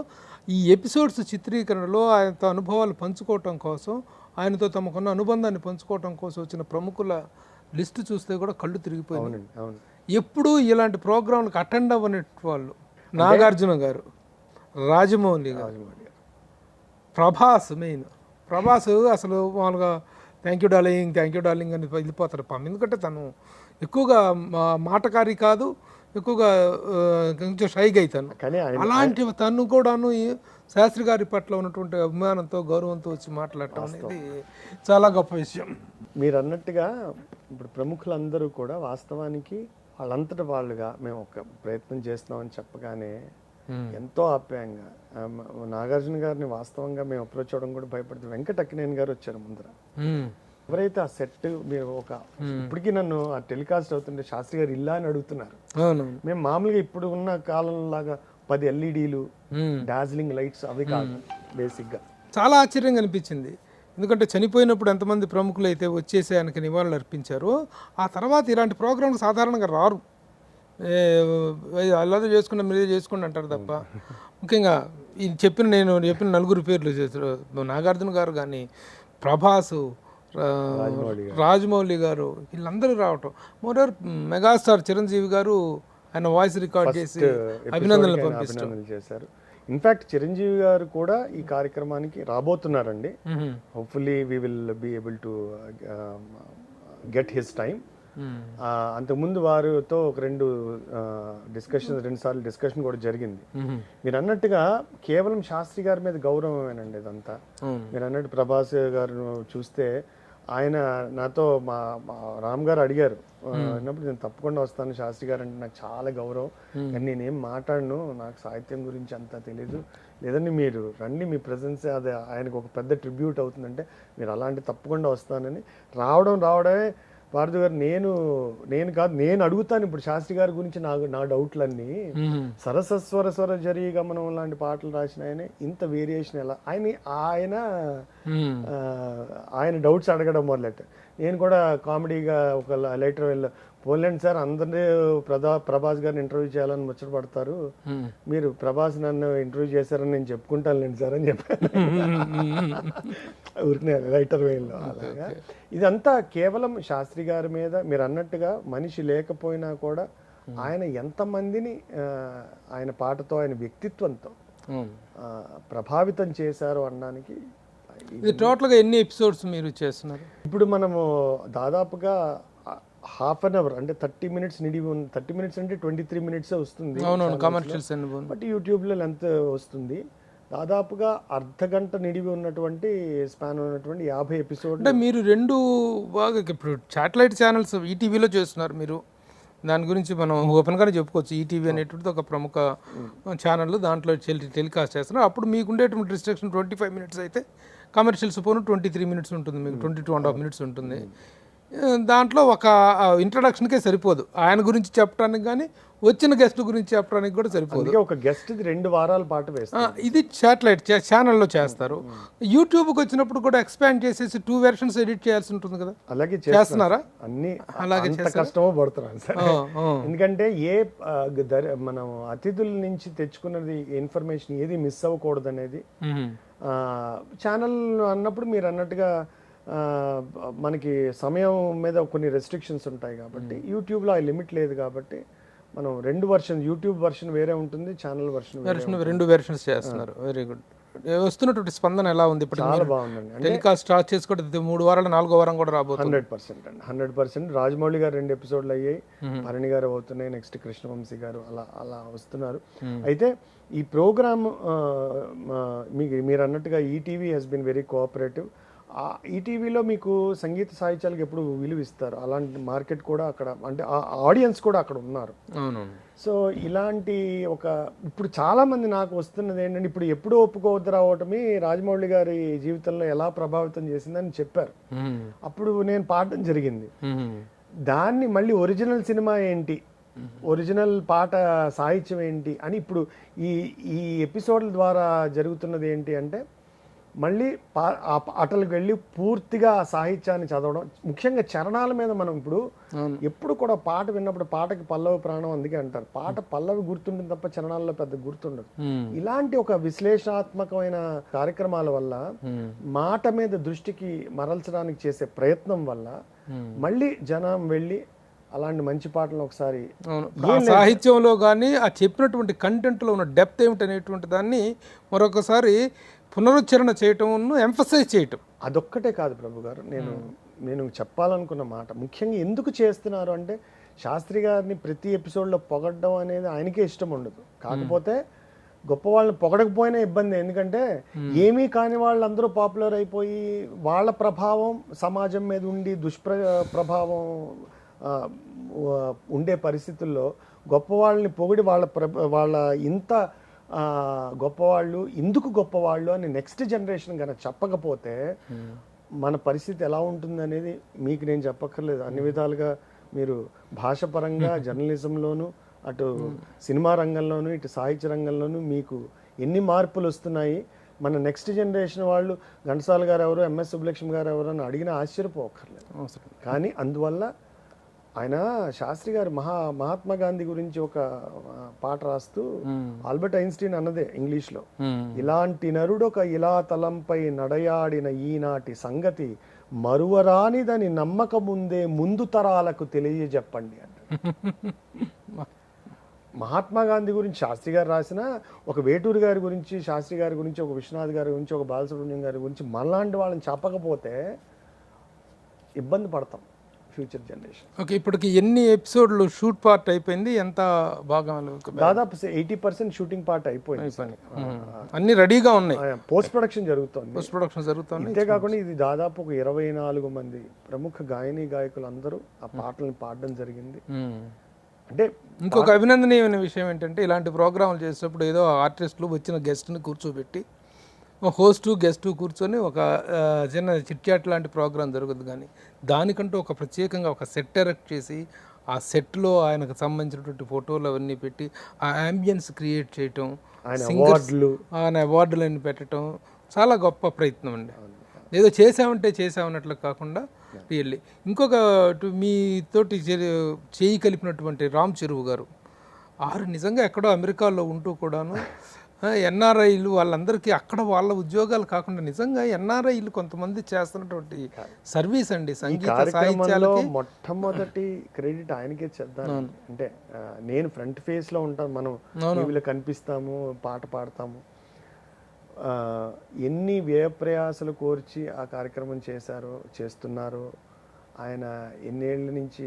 ఈ ఎపిసోడ్స్ చిత్రీకరణలో ఆయనతో అనుభవాలు పంచుకోవటం కోసం, ఆయనతో తమకున్న అనుబంధాన్ని పంచుకోవటం కోసం వచ్చిన ప్రముఖుల లిస్టు చూస్తే కూడా కళ్ళు తిరిగిపోయింది. ఎప్పుడు ఇలాంటి ప్రోగ్రాంలకు అటెండ్ అవ్వని వాళ్ళు నాగార్జున గారు, రాజమౌళి గారు, ప్రభాస్. మెయిన్ ప్రభాస్ అసలు మామూలుగా థ్యాంక్ యూ డార్లింగ్ అని వెళ్ళిపోతారు పాపం. ఎందుకంటే తను ఎక్కువగా మాటకారి కాదు, ఎక్కువగా కొంచెం షైగా అవుతాను. అలాంటి తను కూడాను శాస్త్రి గారి పట్ల ఉన్నటువంటి అభిమానంతో గౌరవంతో వచ్చి మాట్లాడటం అనేది చాలా గొప్ప విషయం. మీరు అన్నట్టుగా ఇప్పుడు ప్రముఖులందరూ కూడా వాస్తవానికి వాళ్ళంతట వాళ్ళుగా మేము ఒక ప్రయత్నం చేస్తున్నామని చెప్పగానే ఎంతో ఆప్యాయంగా నాగార్జున గారిని వాస్తవంగా మేము అప్రోచ్ అవ్వడం కూడా భయపడుతుంది. వెంకట అక్కినేని గారు వచ్చారు ముందర. ఎవరైతే ఆ సెట్ మీరు ఇప్పటికీ నన్ను ఆ టెలికాస్ట్ అవుతుంటే శాస్త్రి గారు ఇల్లా అని అడుగుతున్నారు. అవును. మేము మామూలుగా ఇప్పుడు ఉన్న కాలంలాగా 10 ఎల్ఈడీలు డార్జిలింగ్ లైట్స్ అవి కాదు బేసిక్గా. చాలా ఆశ్చర్యంగా అనిపించింది. ఎందుకంటే చనిపోయినప్పుడు ఎంతమంది ప్రముఖులు అయితే వచ్చేసి ఆయనకి నివాళులు అర్పించారో ఆ తర్వాత ఇలాంటి ప్రోగ్రాంలు సాధారణంగా రారు. అల్లది చేసుకున్న మీరే చేసుకోండి అంటారు తప్ప ముఖ్యంగా నేను చెప్పిన నలుగురు పేర్లు చేశారు. నాగార్జున గారు కానీ, ప్రభాసు, రాజమౌళి గారు, వీళ్ళందరూ రావటం. మోరర్ మెగాస్టార్ చిరంజీవి గారు ఆయన వాయిస్ రికార్డ్ చేసి అభినందనలు చేశారు. ఇన్ఫాక్ట్ చిరంజీవి గారు కూడా ఈ కార్యక్రమానికి రాబోతున్నారండి. Hopefully we will be able to get his time. అంతకుముందు వారితో ఒక 2 సార్లు డిస్కషన్ కూడా జరిగింది. మీరు అన్నట్టుగా కేవలం శాస్త్రి గారి మీద గౌరవమేనండి ఇదంతా. మీరు అన్నట్టు ప్రభాస్ గారు చూస్తే ఆయన నాతో మా రామ్ గారు అడిగారు అన్నప్పుడు నేను తప్పకుండా వస్తాను, శాస్త్రి గారు అంటే నాకు చాలా గౌరవం, కానీ నేనేం మాట్లాడను, నాకు సాహిత్యం గురించి అంతా తెలీదు, లేదండి మీరు రండి, మీ ప్రెజెన్స్ అది ఆయనకు ఒక పెద్ద ట్రిబ్యూట్ అవుతుందంటే మీరు అలాంటి తప్పకుండా వస్తానని రావడమే. పార్థు గారు నేను అడుగుతాను ఇప్పుడు శాస్త్రి గారి గురించి నా డౌట్లన్నీ. సరసస్వర జరీ గమనం లాంటి పాటలు రాసిన ఆయన ఇంత వేరియేషన్ ఎలా ఆయన డౌట్స్ అడగడం మొదలెట్ట. నేను కూడా కామెడీగా ఒక లైటర్ పోలేండి సార్, అందరినీ ప్రభాస్ గారిని ఇంటర్వ్యూ చేయాలని ముచ్చటపడతారు, మీరు ప్రభాస్ నన్ను ఇంటర్వ్యూ చేశారని నేను చెప్పుకుంటానులేండి సార్ అని చెప్పాను ఊరికే రైటర్ వేలో. అలాగా ఇదంతా కేవలం శాస్త్రి గారి మీద మీరు అన్నట్టుగా మనిషి లేకపోయినా కూడా ఆయన ఎంతమందిని ఆయన పాటతో ఆయన వ్యక్తిత్వంతో ప్రభావితం చేశారు అనడానికి. ఇది టోటల్గా ఎన్ని ఎపిసోడ్స్ మీరు చేస్తున్నారు? ఇప్పుడు మనము దాదాపుగా హాఫ్ అన్ అవర్ అంటే 30 మినిట్స్ నిడివి 30 మినిట్స్ అంటే 23 మినిట్స్ వస్తుంది. బట్ యూట్యూబ్లో లెంత్ వస్తుంది. దాదాపుగా అర్ధగంట నిడివి ఉన్నటువంటి స్పాన్ ఉన్నటువంటి 50 ఎపిసోడ్. అంటే మీరు 2 బాగా ఇప్పుడు శాటిలైట్ ఛానల్స్ ఈటీవీలో చేస్తున్నారు మీరు, దాని గురించి మనం ఓపెన్గానే చెప్పుకోవచ్చు. ఈటీవీ అనేటువంటిది ఒక ప్రముఖ ఛానల్, దాంట్లో టెలికాస్ట్ చేస్తున్నారు. అప్పుడు మీకు ఉండేటువంటి రిస్ట్రిక్షన్ 25 మినిట్స్ అయితే, కమర్షియల్స్ పోను 23 మినిట్స్ ఉంటుంది, మీకు 22.5 మినిట్స్ ఉంటుంది. దాంట్లో ఒక ఇంట్రడక్షన్కే సరిపోదు, ఆయన గురించి చెప్పడానికి కానీ వచ్చిన గెస్ట్ గురించి చెప్పడానికి కూడా సరిపోదు. ఒక గెస్ట్ 2 వారాల పాటు వేస్తారు. ఇది శాటిలైట్ ఛానల్లో చేస్తారు. యూట్యూబ్కి వచ్చినప్పుడు కూడా ఎక్స్పాండ్ చేసేసి 2 వెర్షన్స్ ఎడిట్ చేయాల్సి ఉంటుంది కదా, అలాగే చేస్తున్నారా? అన్ని అలాగే కష్టమో పడుతున్నారు సార్. ఎందుకంటే మనం అతిథుల నుంచి తెచ్చుకున్నది ఇన్ఫర్మేషన్ ఏది మిస్ అవ్వకూడదు అనేది ఛానల్ అన్నప్పుడు మీరు అన్నట్టుగా మనకి సమయం మీద కొన్ని రెస్ట్రిక్షన్స్ ఉంటాయి కాబట్టి యూట్యూబ్లో ఆ లిమిట్ లేదు కాబట్టి మనం 2 వర్షన్, యూట్యూబ్ వర్షన్ వేరే ఉంటుంది, ఛానల్ వర్షన్ 2 వెర్షన్స్ చేస్తున్నారు. Very good. వస్తున్నటువంటి స్పందన ఎలా ఉంది? ఇప్పుడు చాలా బాగుందండి. టెలికాస్ట్ స్టార్ట్ చేసుకోవడం 3 వారాలు 4వ వారం కూడా రాబోతుంది. 100% అండి, 100%. రాజమౌళి గారు 2 ఎపిసోడ్లు అయ్యాయి, భరణి గారు అవుతున్నాయి, నెక్స్ట్ కృష్ణవంశీ గారు అలా వస్తున్నారు. అయితే ఈ ప్రోగ్రామ్ మీరు అన్నట్టుగా ETV has been very cooperative. ఈటీవీలో మీకు సంగీత సాహిత్యాలకు ఎప్పుడు విలువ ఇస్తారు, అలాంటి మార్కెట్ కూడా అక్కడ, అంటే ఆడియన్స్ కూడా అక్కడ ఉన్నారు. సో ఇలాంటి ఇప్పుడు చాలా మంది నాకు వస్తున్నది ఏంటంటే, ఇప్పుడు ఎప్పుడు ఒప్పుకోవద్దు రావటమి రాజమౌళి గారి జీవితంలో ఎలా ప్రభావితం చేసిందని చెప్పారు. అప్పుడు నేను పాడడం జరిగింది. దాన్ని మళ్ళీ ఒరిజినల్ సినిమా ఏంటి, ఒరిజినల్ పాట సాహిత్యం ఏంటి అని ఇప్పుడు ఈ ఎపిసోడ్ల ద్వారా జరుగుతున్నది ఏంటి అంటే, మళ్ళీ పాటలకు వెళ్ళి పూర్తిగా సాహిత్యాన్ని చదవడం, ముఖ్యంగా చరణాల మీద. మనం ఎప్పుడు కూడా పాట విన్నప్పుడు పాటకి పల్లవి ప్రాణం అందుకే అంటారు. పాట పల్లవి గుర్తుంటుంది తప్ప చరణాల్లో పెద్ద గుర్తుండదు. ఇలాంటి ఒక విశ్లేషణాత్మకమైన కార్యక్రమాల వల్ల, మాట మీద దృష్టికి మరల్చడానికి చేసే ప్రయత్నం వల్ల మళ్ళీ జనం వెళ్ళి అలాంటి మంచి పాటలు ఒకసారి సాహిత్యంలో కానీ ఆ చెప్పినటువంటి కంటెంట్లో ఉన్న డెప్త్ ఏమిటనేటువంటి దాన్ని మరొకసారి పునరుచ్చరణ చేయటం, ఎంఫసైజ్ చేయటం. అదొక్కటే కాదు ప్రభు గారు, నేను చెప్పాలనుకున్న మాట ముఖ్యంగా ఎందుకు చేస్తున్నారు అంటే, శాస్త్రి గారిని ప్రతి ఎపిసోడ్లో పొగడ్డం అనేది ఆయనకే ఇష్టం ఉండదు. కాకపోతే గొప్ప వాళ్ళని పొగడకపోయినా ఇబ్బంది, ఎందుకంటే ఏమీ కాని వాళ్ళందరూ పాపులర్ అయిపోయి వాళ్ళ ప్రభావం సమాజం మీద ఉండి ప్రభావం ఉండే పరిస్థితుల్లో గొప్ప వాళ్ళని పొగిడి వాళ్ళ ఇంత గొప్పవాళ్ళు, ఎందుకు గొప్పవాళ్ళు అని నెక్స్ట్ జనరేషన్ కనుక చెప్పకపోతే మన పరిస్థితి ఎలా ఉంటుంది అనేది మీకు నేను చెప్పక్కర్లేదు. అన్ని విధాలుగా మీరు భాషపరంగా జర్నలిజంలోను, అటు సినిమా రంగంలోను, ఇటు సాహిత్య రంగంలోను మీకు ఎన్ని మార్పులు వస్తున్నాయి. మన నెక్స్ట్ జనరేషన్ వాళ్ళు ఘంటసాల గారు ఎవరు, ఎంఎస్ సుబ్బలక్ష్మి గారు ఎవరు అని అడిగినా ఆశ్చర్యపోకర్లేదు. కానీ అందువల్ల ఆయన శాస్త్రి గారు మహాత్మా గాంధీ గురించి ఒక పాట రాస్తూ ఆల్బర్ట్ ఐన్స్టీన్ అన్నదే ఇంగ్లీష్లో, ఇలాంటి నరుడొక ఇలా తలంపై నడయాడిన ఈనాటి సంగతి మరువరానిదని నమ్మకముందే ముందు తరాలకు తెలియజెప్పండి అంటారు. మహాత్మా గాంధీ గురించి శాస్త్రి గారు రాసిన, ఒక వేటూరు గారి గురించి, శాస్త్రి గారి గురించి, ఒక విశ్వనాథ్ గారి గురించి, ఒక బాలసుబ్రహ్మణ్యం గారి గురించి మనలాంటి వాళ్ళని చెప్పకపోతే ఇబ్బంది పడతాం ఫ్యూచర్ జనరేషన్. ఓకే, ఇప్పటికి ఎన్ని ఎపిసోడ్లు షూట్ పార్ట్ అయిపోయింది? ఎంత భాగాలు? దాదాపు 80% షూటింగ్ పార్ట్ అయిపోయింది. అన్ని రెడీగా ఉన్నాయి. పోస్ట్ ప్రొడక్షన్ జరుగుతుంది. పోస్ట్ ప్రొడక్షన్ జరుగుతుంది. అంతేకాకుండా ఇది దాదాపు ఒక 24 మంది ప్రముఖ గాయని గాయకులు అందరూ ఆ పాటలను పాడడం జరిగింది. అంటే ఇంకొక అభినందనీయమైన విషయం ఏంటంటే, ఇలాంటి ప్రోగ్రాంలు చేసేటప్పుడు ఏదో ఆర్టిస్టులు వచ్చిన గెస్ట్ని కూర్చోబెట్టి హోస్టు గెస్టు కూర్చొని ఒక చిన్న చిట్చాట్ లాంటి ప్రోగ్రాం జరుగుతుంది. కానీ దానికంటూ ఒక ప్రత్యేకంగా ఒక సెట్ ఎరెక్ట్ చేసి ఆ సెట్లో ఆయనకు సంబంధించినటువంటి ఫోటోలు అవన్నీ పెట్టి ఆ అంబియన్స్ క్రియేట్ చేయటం, ఆయన అవార్డులన్నీ పెట్టడం చాలా గొప్ప ప్రయత్నం అండి. ఏదో చేసామన్నట్లు కాకుండా రియల్లీ. ఇంకొక మీతోటి చేయి కలిపినటువంటి రామ్ చెరువు గారు, నిజంగా ఎక్కడో అమెరికాలో ఉంటూ కూడాను ఎన్ఆర్ఐలు వాళ్ళందరికీ అక్కడ వాళ్ళ ఉద్యోగాలు కాకుండా నిజంగా ఎన్ఆర్ఐలు కొంతమంది చేస్తున్నటువంటి సర్వీస్ అండి సంగీత సాహిత్యాలకి. మొట్టమొదటి క్రెడిట్ ఆయనకే చేద్దాం. అంటే నేను ఫ్రంట్ ఫేస్ లో ఉంటాను, మనం టీవీలో కనిపిస్తాము, పాట పాడతాము. ఎన్ని వ్యయప్రయాసలు కోర్చి ఆ కార్యక్రమం చేస్తున్నారు ఆయన. ఎన్నేళ్ళ నుంచి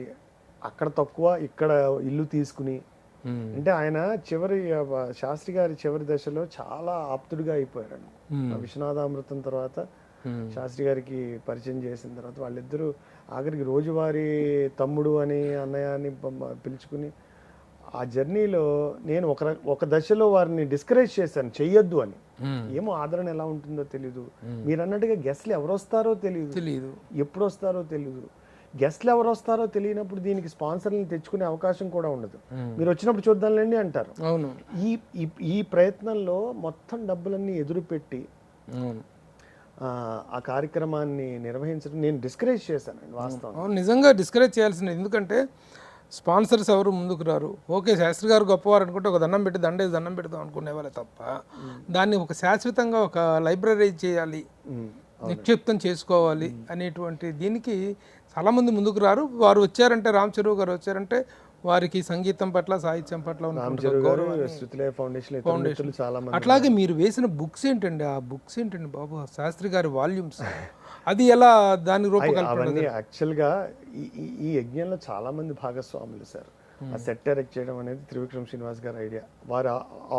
అక్కడ తక్కువ ఇక్కడ ఇల్లు తీసుకుని, అంటే ఆయన శాస్త్రి గారి చివరి దశలో చాలా ఆప్తుడిగా అయిపోయారండి. విశ్వనాథామృతం తర్వాత శాస్త్రి గారికి పరిచయం చేసిన తర్వాత వాళ్ళిద్దరూ ఆఖరికి రోజువారీ తమ్ముడు అని అన్నయ్య అని పిలుచుకుని ఆ జర్నీలో నేను ఒక దశలో వారిని డిస్కరేజ్ చేశాను, చెయ్యొద్దు అని. ఏమో ఆదరణ ఎలా ఉంటుందో తెలీదు. మీరు అన్నట్టుగా గెస్ట్లు ఎవరు వస్తారో తెలియదు, ఎప్పుడు వస్తారో తెలియదు. గెస్ట్లు ఎవరు వస్తారో తెలియనప్పుడు దీనికి స్పాన్సర్లను తెచ్చుకునే అవకాశం కూడా ఉండదు. మీరు వచ్చినప్పుడు చూద్దాంలేండి అంటారు. అవును, ఈ ప్రయత్నంలో మొత్తం డబ్బులన్నీ ఎదురుపెట్టి ఆ కార్యక్రమాన్ని నిర్వహించడం నేను డిస్కరేజ్ చేశానండి వాస్తవం. నిజంగా డిస్కరేజ్ చేయాల్సింది. ఎందుకంటే స్పాన్సర్స్ ఎవరు ముందుకు రారు. ఓకే, శాస్త్రి గారు గొప్పవారు అనుకుంటే ఒక దండం పెడదాం అనుకునే వాళ్ళే తప్ప దాన్ని ఒక శాశ్వతంగా ఒక లైబ్రరీ చేయాలి, నిక్షిప్తం చేసుకోవాలి అనేటువంటి దీనికి చాలామంది ముందుకు రారు. వారు వచ్చారంటే, రామ్ చెరువు గారు వచ్చారంటే వారికి సంగీతం పట్ల సాహిత్యం పట్ల అట్లాగే మీరు వేసిన బుక్స్ ఏంటండి, ఆ బుక్స్ ఏంటండి బాబు, శాస్త్రి గారి వాల్యూమ్స్, అది ఎలా దాని రూపకల్పన? యాక్చువల్గా ఈ యజ్ఞంలో చాలా మంది భాగస్వాములు సార్. ఆ సెట్ డైరెక్ట్ చేయడం అనేది త్రివిక్రమ్ శ్రీనివాస్ గారి ఐడియా. వారి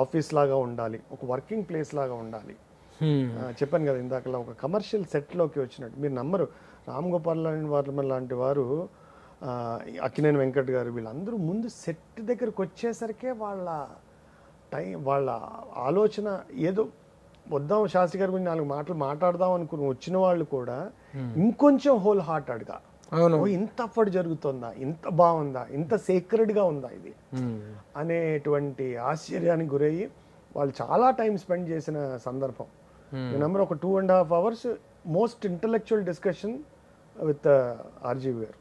ఆఫీస్ లాగా ఉండాలి, ఒక వర్కింగ్ ప్లేస్ లాగా ఉండాలి. చెప్పాను కదా ఇందాకలా, ఒక కమర్షియల్ సెట్లోకి వచ్చినట్టు. మీరు నమ్మరు, రామ్ గోపాల్ వర్మ లాంటి వారు, అక్కినేని వెంకట్ గారు, వీళ్ళందరూ ముందు సెట్ దగ్గరకు వచ్చేసరికే వాళ్ళ ఆలోచన ఏదో వద్దాం శాస్త్రి గారి గురించి 4 మాటలు మాట్లాడదాం అనుకుని వచ్చిన వాళ్ళు కూడా ఇంకొంచెం హోల్ హార్టెడ్గా, ఇంత అఫర్డ్ జరుగుతుందా, ఇంత బాగుందా, ఇంత సేక్రెడ్గా ఉందా ఇది అనేటువంటి ఆశ్చర్యానికి గురయ్యి వాళ్ళు చాలా టైం స్పెండ్ చేసిన సందర్భం. నెంబర్ ఒక 2.5 hours most intellectual discussion with RGV గారు.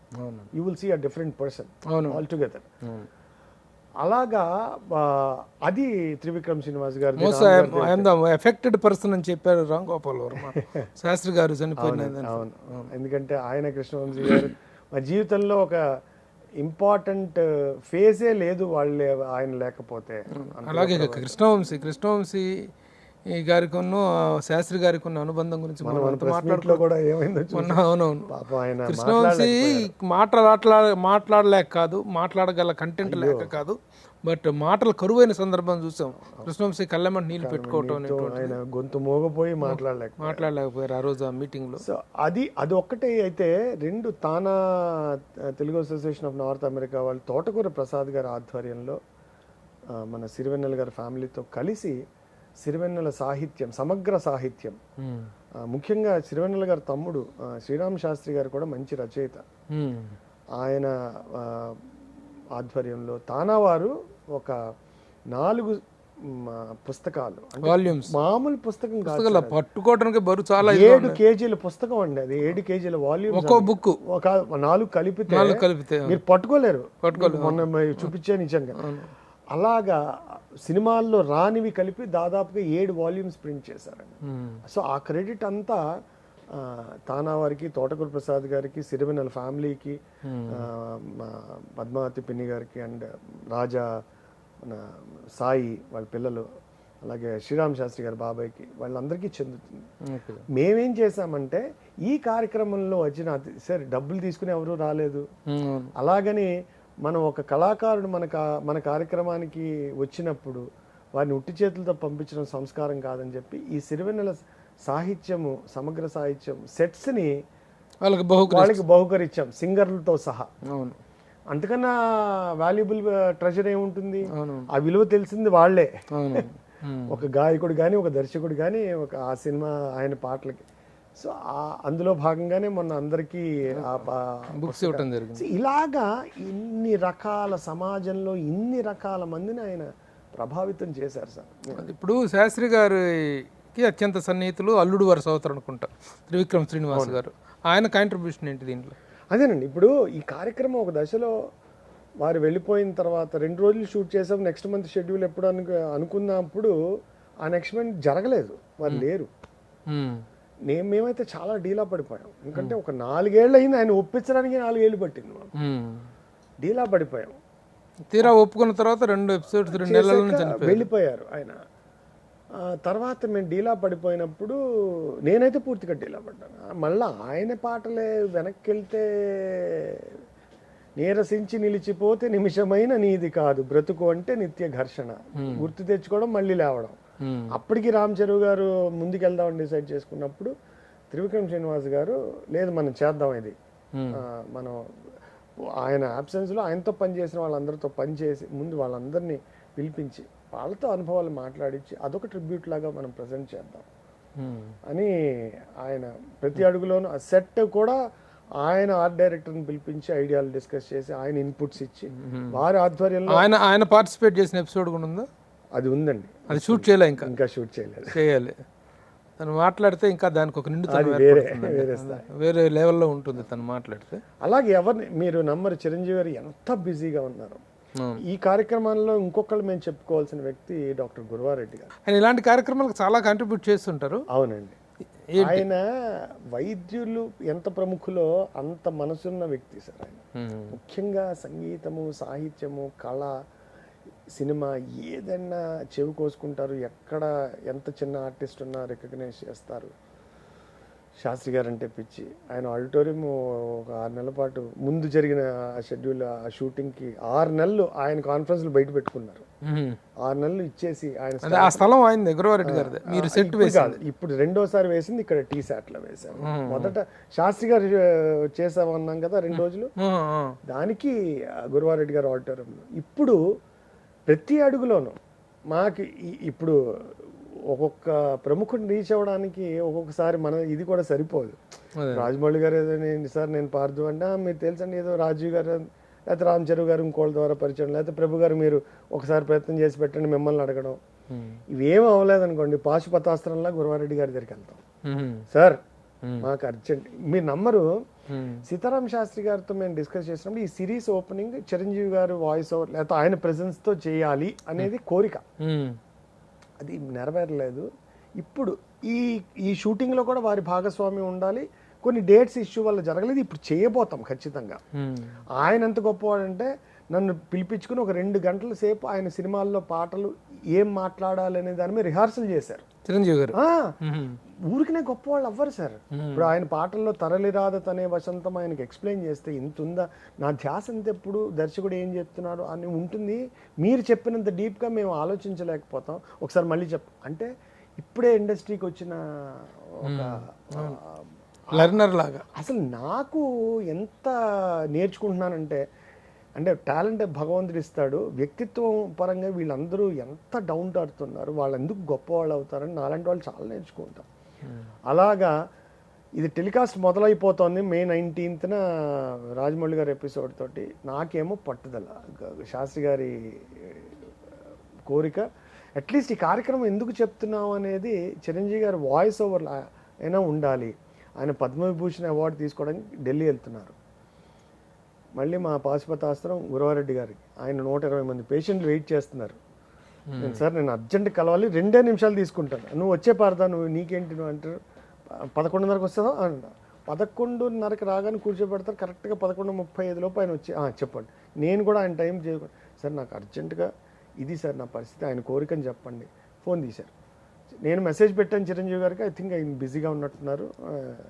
You will see a different person all together. అలాగా అది త్రివిక్రమ్ శ్రీనివాస్ గారు ఎఫెక్టెడ్ పర్సన్ అని చెప్పారు రామ్ గోపాల్ వర్మ శాస్త్రి గారు చనిపోయిన. అవును, ఎందుకంటే ఆయన కృష్ణవంశీ గారు మా జీవితంలో ఒక ఇంపార్టెంట్ ఫేజే లేదు ఆయన లేకపోతే. అలాగే కృష్ణవంశీ గారికి శాస్త్రి గారికి ఉన్న అనుబంధం గురించి కృష్ణవంశీ మాట్లాడలేక కాదు, మాట్లాడగల కంటెంట్ లేక కాదు, బట్ మాటలు కరువైన సందర్భం చూసాం. కృష్ణవంశీ కళ్ళెమ్మటి నీళ్ళు పెట్టుకోవటం, ఆయన గొంతు మోగపోయి మాట్లాడలేకపోయారు ఆ రోజు ఆ మీటింగ్ లో. సో అది ఒక్కటే. అయితే 2 TANA Telugu Association of North America వాళ్ళు తోటకూర ప్రసాద్ గారి ఆధ్వర్యంలో మన సిరివెన్నెల గారి ఫ్యామిలీతో కలిసి సిరివెన్నెల సాహిత్యం, సమగ్ర సాహిత్యం ముఖ్యంగా సిరివెన్నెల గారి తమ్ముడు శ్రీరామ్ శాస్త్రి గారు కూడా మంచి రచయిత. ఆయన ఆధ్వర్యంలో తానావారు ఒక 4 పుస్తకాలు, వాల్యూమ్స్, మామూలు పుస్తకం కాదు, పట్టుకోవడానికి బరువు చాలా 7 కేజీల పుస్తకం అండి అది. 7 కేజీల వాల్యూమ్, ఒక్కో బుక్ ఒక 4 కలిపితే మీరు పట్టుకోలేరు. మొన్న చూపించే నిజంగా అలాగా సినిమాల్లో రానివి కలిపి దాదాపుగా 7 వాల్యూమ్స్ ప్రింట్ చేశారండి. సో ఆ క్రెడిట్ అంతా తానావారికి, తోటకూర ప్రసాద్ గారికి, సిరివెన్నెల ఫ్యామిలీకి, పద్మావతి పిన్ని గారికి అండ్ రాజా మన సాయి వాళ్ళ పిల్లలు, అలాగే శ్రీరామ్ శాస్త్రి గారి బాబాయ్కి, వాళ్ళందరికీ చెందుతుంది. మేమేం చేసామంటే ఈ కార్యక్రమంలో వచ్చిన సరే డబ్బులు తీసుకుని ఎవరు రాలేదు, అలాగని మనం ఒక కళాకారుడు మన కార్యక్రమానికి వచ్చినప్పుడు వారిని ఉట్టి చేతులతో పంపించడం సంస్కారం కాదని చెప్పి ఈ సిరివెన్నెల సాహిత్యము, సమగ్ర సాహిత్యం సెట్స్ని వాళ్ళకి బహుకరించాం సింగర్లతో సహా. అంతకన్నా వాల్యుబుల్ ట్రెజర్ ఏముంటుంది? ఆ విలువ తెలిసింది వాళ్ళే. ఒక గాయకుడు కానీ, ఒక దర్శకుడు కానీ, ఒక ఆ సినిమా ఆయన పాటలకి. సో అందులో భాగంగానే మొన్న అందరికీ బుక్స్ ఇవ్వటం జరిగింది. ఇలాగా ఇన్ని రకాల సమాజంలో ఇన్ని రకాల మందిని ఆయన ప్రభావితం చేశారు సార్. ఇప్పుడు శాస్త్రి గారికి అత్యంత సన్నిహితులు అల్లుడు వరుస అవుతారు అనుకుంటా, త్రివిక్రమ్ శ్రీనివాస్ గారు. ఆయన కాంట్రిబ్యూషన్ ఏంటి దీంట్లో? అదేనండి, ఇప్పుడు ఈ కార్యక్రమం ఒక దశలో వారు వెళ్ళిపోయిన తర్వాత 2 రోజులు షూట్ చేసాం, నెక్స్ట్ మంత్ షెడ్యూల్ ఎప్పుడు అనుకున్నప్పుడు ఆ నెక్స్ట్ మంత్ జరగలేదు, వారు లేరు. మేమైతే చాలా డీలా పడిపోయాం. ఎందుకంటే ఒక 4 ఏళ్ళు అయింది, ఆయన ఒప్పించడానికి 4 ఏళ్ళు పట్టింది. డీలా పడిపోయాం. తీరా ఒప్పుకున్న తర్వాత 2 ఎపిసోడ్స్ 2 నెలల నుంచి వెళ్ళిపోయారు ఆయన. తర్వాత మేము డీలా పడిపోయినప్పుడు నేనైతే పూర్తిగా డీలా పడ్డాను. మళ్ళీ ఆయన పాటలే వెనక్కి వెళ్తే నీరసించి నిలిచిపోతే నిమిషమైన నీది కాదు బ్రతుకు అంటే నిత్య ఘర్షణ, గుర్తు తెచ్చుకోవడం మళ్ళీ లేవడం. అప్పటికి రామ్ చరణ్ గారు ముందుకెళ్దామని డిసైడ్ చేసుకున్నప్పుడు త్రివిక్రమ్ శ్రీనివాస్ గారు లేదు మనం చేద్దాం ఇది, మనం ఆయన అబ్సెన్స్లో ఆయనతో పనిచేసిన వాళ్ళందరితో పనిచేసి ముందు వాళ్ళందరినీ పిలిపించి వాళ్ళతో అనుభవాలు మాట్లాడించి అదొక ట్రిబ్యూట్ లాగా మనం ప్రజెంట్ చేద్దాం అని ఆయన ప్రతి అడుగులోనూ ఆ సెట్ కూడా ఆయన ఆర్ట్ డైరెక్టర్ని పిలిపించి ఐడియాలు డిస్కస్ చేసి ఆయన ఇన్పుట్స్ ఇచ్చి వారి ఆధ్వర్యంలో ఆయన పార్టిసిపేట్ చేసిన ఎపిసోడ్ కూడా ఉందా? అది ఉందండి, అది షూట్ చేయలే, ఇంకా షూట్ చేయాలి. తను మాట్లాడితే ఇంకా దానికి ఒక నిండు వేరే లెవెల్లో ఉంటుంది తను మాట్లాడితే. అలాగే ఎవరిని మీరు నమ్మరు, చిరంజీవి గారు ఎంత బిజీగా ఉన్నారు. ఈ కార్యక్రమాల్లో ఇంకొకళ్ళు మేము చెప్పుకోవాల్సిన వ్యక్తి డాక్టర్ గురువారెడ్డి గారు. ఆయన ఇలాంటి కార్యక్రమాలకు చాలా కాంట్రిబ్యూట్ చేస్తుంటారు. అవునండి, ఆయన వైద్యులు ఎంత ప్రముఖులో అంత మనసున్న వ్యక్తి సార్ ఆయన. ముఖ్యంగా సంగీతము, సాహిత్యము, కళ, సినిమా ఏదైనా చెవి కోసుకుంటారు. ఎక్కడ ఎంత చిన్న ఆర్టిస్ట్ ఉన్నా రికగ్నైజ్ చేస్తారు. శాస్త్రి గారు అంటే పిచ్చి. ఆయన ఆడిటోరియం ఒక 6 నెలల పాటు ముందు జరిగిన షెడ్యూల్ ఆ షూటింగ్కి 6 నెలలు ఆయన కాన్ఫరెన్స్లు బయట పెట్టుకున్నారు. 6 నెలలు ఇచ్చేసి ఆయన ఆ స్థలం ఆయన గురువారెడ్డి గారు మీరు సెట్ కాదు, ఇప్పుడు రెండోసారి వేసింది ఇక్కడ టీ శాట్లో వేశారు. మొదట శాస్త్రి గారు చేసామన్నాం కదా 2 రోజులు, దానికి గురువారెడ్డి గారు ఆడిటోరియంలో. ఇప్పుడు ప్రతి అడుగులోనూ మాకు ఇప్పుడు ఒక్కొక్క ప్రముఖుని రీచ్ అవ్వడానికి ఒక్కొక్కసారి మన ఇది కూడా సరిపోదు. రాజమౌళి గారు ఏదో సార్ నేను పార్దు అంటే మీరు తెలుసండి ఏదో రాజీవ్ గారు లేకపోతే రామ్ చరణ్ గారు ఇంకోళ్ళ ద్వారా పరిచయం, లేకపోతే ప్రభు గారు మీరు ఒకసారి ప్రయత్నం చేసి పెట్టండి మిమ్మల్ని అడగడం. ఇవేం అవ్వలేదనుకోండి పాశుపతాస్త్రంలా గురువారెడ్డి గారి దగ్గరికి వెళ్తాం. సార్ మాకు అర్జెంట్, మీరు నమ్మరు, సీతారాం శాస్త్రి గారితో మేము డిస్కస్ చేసినప్పుడు ఈ సిరీస్ ఓపెనింగ్ చిరంజీవి గారు వాయిస్ ఓవర్ లేకపోతే ఆయన ప్రెజెన్స్తో చేయాలి అనేది కోరిక. అది నెరవేరలేదు. ఇప్పుడు ఈ షూటింగ్లో కూడా వారి భాగస్వామ్యం ఉండాలి. కొన్ని డేట్స్ ఇష్యూ వల్ల జరగలేదు, ఇప్పుడు చేయబోతాం ఖచ్చితంగా. ఆయన ఎంత గొప్పవాడంటే నన్ను పిలిపించుకుని ఒక 2 గంటల సేపు ఆయన సినిమాల్లో పాటలు ఏం మాట్లాడాలి అనే దాని మీద రిహార్సల్ చేశారు చిరంజీవి గారు. ఊరికినే గొప్పవాళ్ళు అవ్వరు సార్. ఇప్పుడు ఆయన పాటల్లో తరలిరాద తనే వసంతం ఆయనకి ఎక్స్ప్లెయిన్ చేస్తే ఇంత ఉందా, నా ధ్యాస అంత ఎప్పుడు దర్శకుడు ఏం చెప్తున్నాడు అని ఉంటుంది. మీరు చెప్పినంత డీప్గా మేము ఆలోచించలేకపోతాం. ఒకసారి మళ్ళీ అంటే ఇప్పుడే ఇండస్ట్రీకి వచ్చిన ఒక లర్నర్ లాగా అసలు నాకు ఎంత నేర్చుకుంటున్నానంటే, అంటే టాలెంట్ భగవంతుడు ఇస్తాడు, వ్యక్తిత్వం పరంగా వీళ్ళందరూ ఎంత డౌన్ టు ఎర్త్ ఉన్నారు, వాళ్ళు ఎందుకు గొప్పవాళ్ళు అవుతారని నాలాంటి వాళ్ళు చాలా నేర్చుకుంటాం. అలాగా ఇది టెలికాస్ట్ మొదలైపోతుంది మే 19న రాజమౌళి గారి ఎపిసోడ్ తోటి. నాకేమో పట్టుదల, శాస్త్రి గారి కోరిక, అట్లీస్ట్ ఈ కార్యక్రమం ఎందుకు చెప్తున్నాం అనేది చిరంజీవి గారి వాయిస్ ఓవర్ అయినా ఉండాలి. ఆయన పద్మవిభూషణ్ అవార్డు తీసుకోవడానికి ఢిల్లీ వెళ్తున్నారు. మళ్ళీ మా పాశుపతాస్త్రం గురవారెడ్డి గారికి, ఆయన 120 మంది పేషెంట్లు వెయిట్ చేస్తున్నారు. సార్ నేను అర్జెంట్ కలవాలి, 2 నిమిషాలు తీసుకుంటాను, నువ్వు వచ్చే పారదా, నువ్వు నీకేంటి నువ్వు అంటారు. 11:30కి వస్తుందా అంట. 11:30కి రాగానే కూర్చోబెడతారు. కరెక్ట్గా 11:35 లోపు ఆయన వచ్చి చెప్పండి. నేను కూడా ఆయన టైం చేయకుండా, సార్ నాకు అర్జెంటుగా ఇది సార్ నా పరిస్థితి, ఆయన కోరికని చెప్పండి. ఫోన్ తీశారు. నేను మెసేజ్ పెట్టాను చిరంజీవి గారికి, ఐ థింక్ ఆయన బిజీగా ఉన్నట్టున్నారు,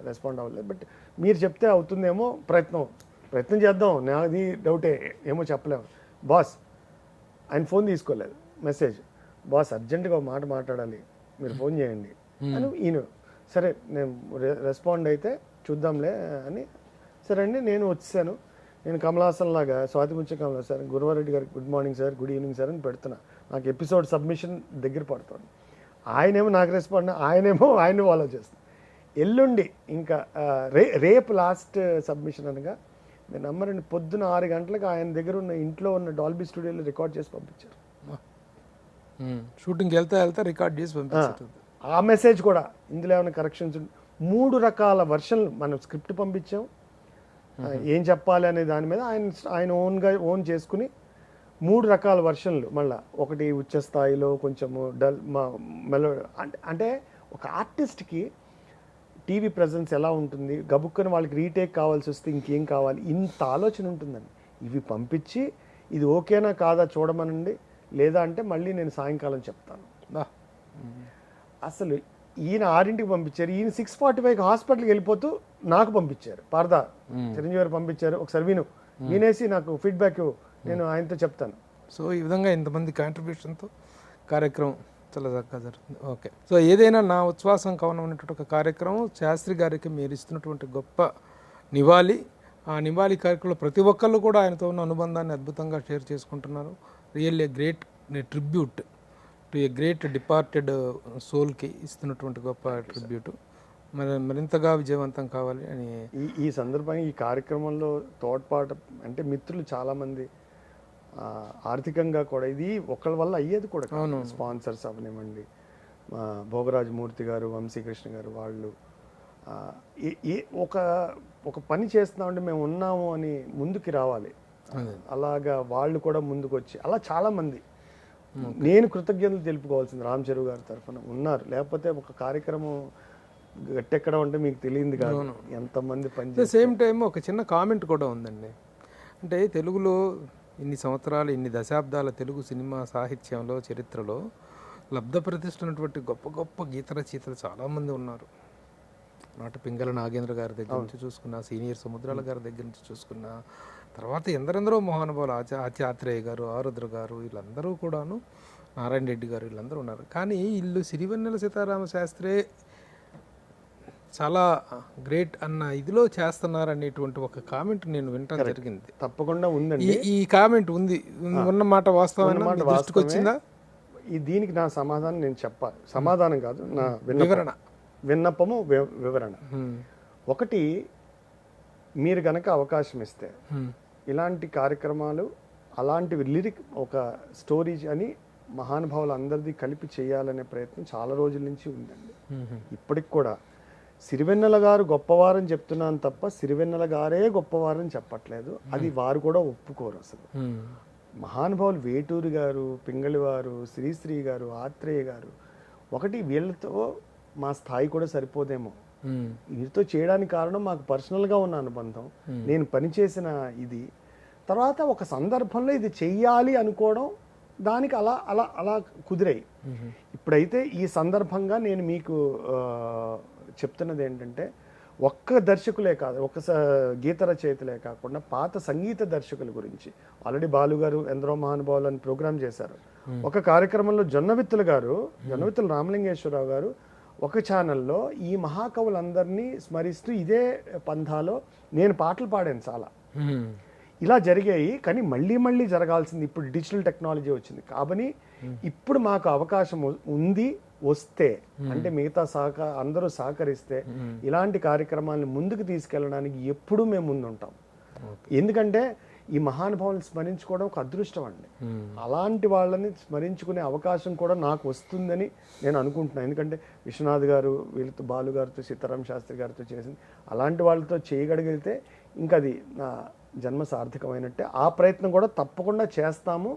రెస్పాండ్ అవ్వలేదు. బట్ మీరు చెప్తే అవుతుందేమో, ప్రయత్నం చేద్దాం, నాది డౌటే, ఏమో చెప్పలేము. బాస్ ఆయన ఫోన్ తీసుకోలేదు. మెసేజ్, బాస్ అర్జెంటుగా ఒక మాట మాట్లాడాలి, మీరు ఫోన్ చేయండి అని. ఈయన సరే నేను రెస్పాండ్ అయితే చూద్దాంలే అని, సరే అండి నేను వచ్చాను. నేను కమలాసన్ లాగా స్వాతి ముచ్చ కమలా సార్, గురవారెడ్డి గారికి good morning sir, good evening sir అని పెడుతున్నా. నాకు ఎపిసోడ్ సబ్మిషన్ దగ్గర పడుతుంది. ఆయనేమో నాకు రెస్పాండ్, ఆయన ఫాలో చేస్తాను. ఎల్లుండి ఇంకా రేపు లాస్ట్ సబ్మిషన్ అనగా, నేను నమ్మరండి, పొద్దున 6 గంటలకు ఆయన దగ్గర ఉన్న ఇంట్లో ఉన్న డాల్బీ స్టూడియోలో రికార్డ్ చేసి పంపించారు. షూటింగ్కి వెళ్తా రికార్డ్ చేసి పంపించారు. ఆ మెసేజ్ కూడా ఇందులో ఏమైనా కరెక్షన్స్ 3 రకాల వర్షన్లు మనం స్క్రిప్ట్ పంపించాం. ఏం చెప్పాలి అనే దాని మీద ఆయన ఓన్ చేసుకుని 3 రకాల వర్షన్లు. మళ్ళీ ఒకటి ఉచ్చ స్థాయిలో, కొంచెము డల్ మెలో. అంటే ఒక ఆర్టిస్ట్కి టీవీ ప్రజెన్స్ ఎలా ఉంటుంది, గబుక్కని వాళ్ళకి రీటేక్ కావాల్సి వస్తే ఇంకేం కావాలి, ఇంత ఆలోచన ఉంటుందండి. ఇవి పంపించి ఇది ఓకేనా కాదా చూడమనండి, లేదా అంటే మళ్ళీ నేను సాయంకాలం చెప్తాను. అసలు ఈయన 6ంటికి పంపించారు, ఈయన 6:45కి హాస్పిటల్కి వెళ్ళిపోతూ నాకు పంపించారు. పారదా చిరంజీవి గారు పంపించారు, ఒకసారి వినేసి నాకు ఫీడ్బ్యాక్ నేను ఆయనతో చెప్తాను. సో ఈ విధంగా ఇంతమంది కాంట్రిబ్యూషన్తో కార్యక్రమం చాలా చక్కగా జరుగుతుంది. ఓకే, సో ఏదైనా నా ఉచ్ఛ్వాసం కవనం అనేటువంటి ఒక కార్యక్రమం శాస్త్రి గారికి మీరు ఇస్తున్నటువంటి గొప్ప నివాళి. ఆ నివాళి కార్యక్రమంలో ప్రతి ఒక్కళ్ళు కూడా ఆయనతో ఉన్న అనుబంధాన్ని అద్భుతంగా షేర్ చేసుకుంటున్నారు. Really great tribute to a great departed సోల్కి ఇస్తున్నటువంటి గొప్ప ట్రిబ్యూట్. మరింతగా విజయవంతం కావాలి అని ఈ సందర్భంగా ఈ కార్యక్రమంలో తోడ్పాటు అంటే మిత్రులు చాలామంది, ఆర్థికంగా కూడా ఇది ఒకళ్ళ వల్ల అయ్యేది కూడా, స్పాన్సర్స్ అవనివ్వండి, భోగరాజమూర్తి గారు, వంశీకృష్ణ గారు, వాళ్ళు ఒక పని చేస్తున్నామంటే మేము ఉన్నాము అని ముందుకు రావాలి. అలాగా వాళ్ళు కూడా ముందుకు వచ్చి, అలా చాలామంది నేను కృతజ్ఞతలు తెలుపుకోవాల్సింది రామ్ చరణ్ గారి తరఫున ఉన్నారు. లేకపోతే ఒక కార్యక్రమం గట్టెక్కడం అంటే మీకు తెలియదు కాదు, ఎంతమంది పని. సేమ్ టైం ఒక చిన్న కామెంట్ కూడా ఉందండి. అంటే తెలుగులో ఇన్ని సంవత్సరాలు, ఇన్ని దశాబ్దాల తెలుగు సినిమా సాహిత్యంలో, చరిత్రలో లబ్ధ ప్రతిష్ఠినటువంటి గొప్ప గొప్ప గీత రచయితలు చాలామంది ఉన్నారు. నాటి పింగళ నాగేంద్ర గారి దగ్గర నుంచి చూసుకున్న, సీనియర్ సముద్రాల గారి దగ్గర నుంచి చూసుకున్న, తర్వాత ఎందరెందరో మహానుభావులు, ఆచార్య గారు, ఆరుద్ర గారు, వీళ్ళందరూ కూడాను, నారాయణ రెడ్డి గారు, వీళ్ళందరూ ఉన్నారు. కానీ ఇల్లు సిరివెన్నెల సీతారామ శాస్త్రే చాలా గ్రేట్ అన్న ఇదిలో చేస్తున్నారు అనేటువంటి ఒక కామెంట్ నేను వినటం జరిగింది. తప్పకుండా ఉందండి, ఈ కామెంట్ ఉంది, ఉన్నమాట వాస్తవం దృష్టికి వచ్చిందా? దీనికి నా సమాధానం నేను చెప్పాలి. సమాధానం కాదు, నా విన్నపము వివరణ. ఒకటి, మీరు గనక అవకాశం ఇస్తే ఇలాంటి కార్యక్రమాలు, అలాంటి లిరిక్ ఒక స్టోరీ అని మహానుభావులు అందరిది కలిపి చేయాలనే ప్రయత్నం చాలా రోజుల నుంచి ఉందండి. ఇప్పటికి కూడా సిరివెన్నెల గారు గొప్పవారని చెప్తున్నాను తప్ప సిరివెన్నెల గారే గొప్పవారని చెప్పట్లేదు. అది వారు కూడా ఒప్పుకోరు అసలు. మహానుభావులు వేటూరి గారు, పింగళి వారు, శ్రీశ్రీ గారు, ఆత్రేయ గారు, ఒకటి వీళ్ళతో మా స్థాయి కూడా సరిపోదేమో. వీరితో చేయడానికి కారణం మాకు పర్సనల్గా ఉన్న అనుబంధం, నేను పనిచేసిన ఇది. తర్వాత ఒక సందర్భంలో ఇది చెయ్యాలి అనుకోవడం, దానికి అలా అలా అలా కుదిరాయి. ఇప్పుడైతే ఈ సందర్భంగా నేను మీకు చెప్తున్నది ఏంటంటే, ఒక్క దర్శకులే కాదు, ఒక్క గీత రచయితలే కాకుండా పాత సంగీత దర్శకుల గురించి ఆల్రెడీ బాలుగారు ఎందరో మహానుభావులు అని ప్రోగ్రామ్ చేశారు. ఒక కార్యక్రమంలో జొన్నవిత్తుల రామలింగేశ్వరరావు గారు ఒక ఛానల్లో ఈ మహాకవులందరినీ స్మరిస్తూ ఇదే పంథాలో నేను పాటలు పాడాను చాలా. ఇలా జరిగాయి. కానీ మళ్ళీ మళ్ళీ జరగాల్సింది. ఇప్పుడు డిజిటల్ టెక్నాలజీ వచ్చింది కాబట్టి ఇప్పుడు మాకు అవకాశం ఉంది, వస్తే అంటే మిగతా అందరూ సహకరిస్తే ఇలాంటి కార్యక్రమాలను ముందుకు తీసుకెళ్ళడానికి ఎప్పుడూ మేము ముందుంటాం. ఎందుకంటే ఈ మహానుభావులను స్మరించుకోవడం ఒక అదృష్టం అండి. అలాంటి వాళ్ళని స్మరించుకునే అవకాశం కూడా నాకు వస్తుందని నేను అనుకుంటున్నాను. ఎందుకంటే విశ్వనాథ్ గారు వీళ్ళతో, బాలు గారితో, సీతారాం శాస్త్రి గారితో చేసింది, అలాంటి వాళ్ళతో చేయగలిగితే ఇంకా అది నా జన్మ సార్థకమైనట్టే. ఆ ప్రయత్నం కూడా తప్పకుండా చేస్తాము,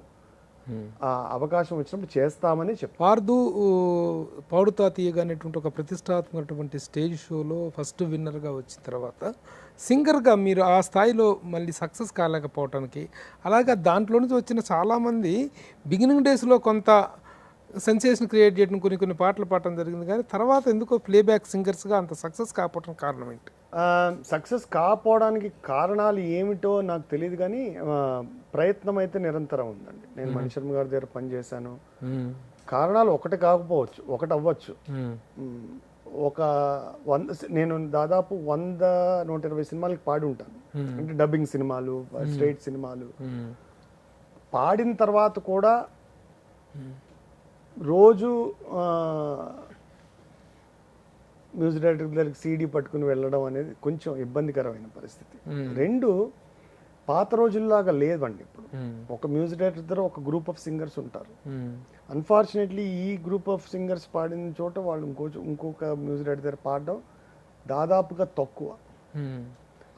ఆ అవకాశం వచ్చినప్పుడు చేస్తామని చెప్పారు. పార్దు పౌడుతా తీయగా అనేటువంటి ఒక ప్రతిష్టాత్మకటువంటి స్టేజ్ షోలో ఫస్ట్ విన్నర్గా వచ్చిన తర్వాత సింగర్గా మీరు ఆ స్థాయిలో మళ్ళీ సక్సెస్ కాలేకపోవటానికి, అలాగే దాంట్లో నుంచి వచ్చిన చాలామంది బిగినింగ్ డేస్లో కొంత సెన్సేషన్ క్రియేట్ చేయడం, కొన్ని పాటలు పాడటం జరిగింది, కానీ తర్వాత ఎందుకో ప్లేబ్యాక్ సింగర్స్గా అంత సక్సెస్ కాకపోవడం కారణం ఏంటి? సక్సెస్ కాకపోవడానికి కారణాలు ఏమిటో నాకు తెలియదు, కానీ ప్రయత్నం అయితే నిరంతరం ఉందండి. నేను మణిశర్మ గారి దగ్గర పనిచేశాను. కారణాలు ఒకటి కాకపోవచ్చు, ఒకటి అవ్వచ్చు. ఒక 100 నేను దాదాపు 100-120 సినిమాలకి పాడి ఉంటాను. అంటే డబ్బింగ్ సినిమాలు, స్ట్రైట్ సినిమాలు పాడిన తర్వాత కూడా రోజు మ్యూజిక్ డైరెక్టర్ దగ్గరికి సీడీ పట్టుకుని వెళ్ళడం అనేది కొంచెం ఇబ్బందికరమైన పరిస్థితి. రెండు, పాత రోజుల్లాగా లేదండి ఇప్పుడు. ఒక మ్యూజిక్ డైరెక్టర్ దగ్గర ఒక గ్రూప్ ఆఫ్ సింగర్స్ ఉంటారు. అన్ఫార్చునేట్లీ ఈ గ్రూప్ ఆఫ్ సింగర్స్ పాడిన చోట వాళ్ళు ఇంకొక మ్యూజిక్ డైరెక్టర్ దగ్గర పాడడం దాదాపుగా తక్కువ.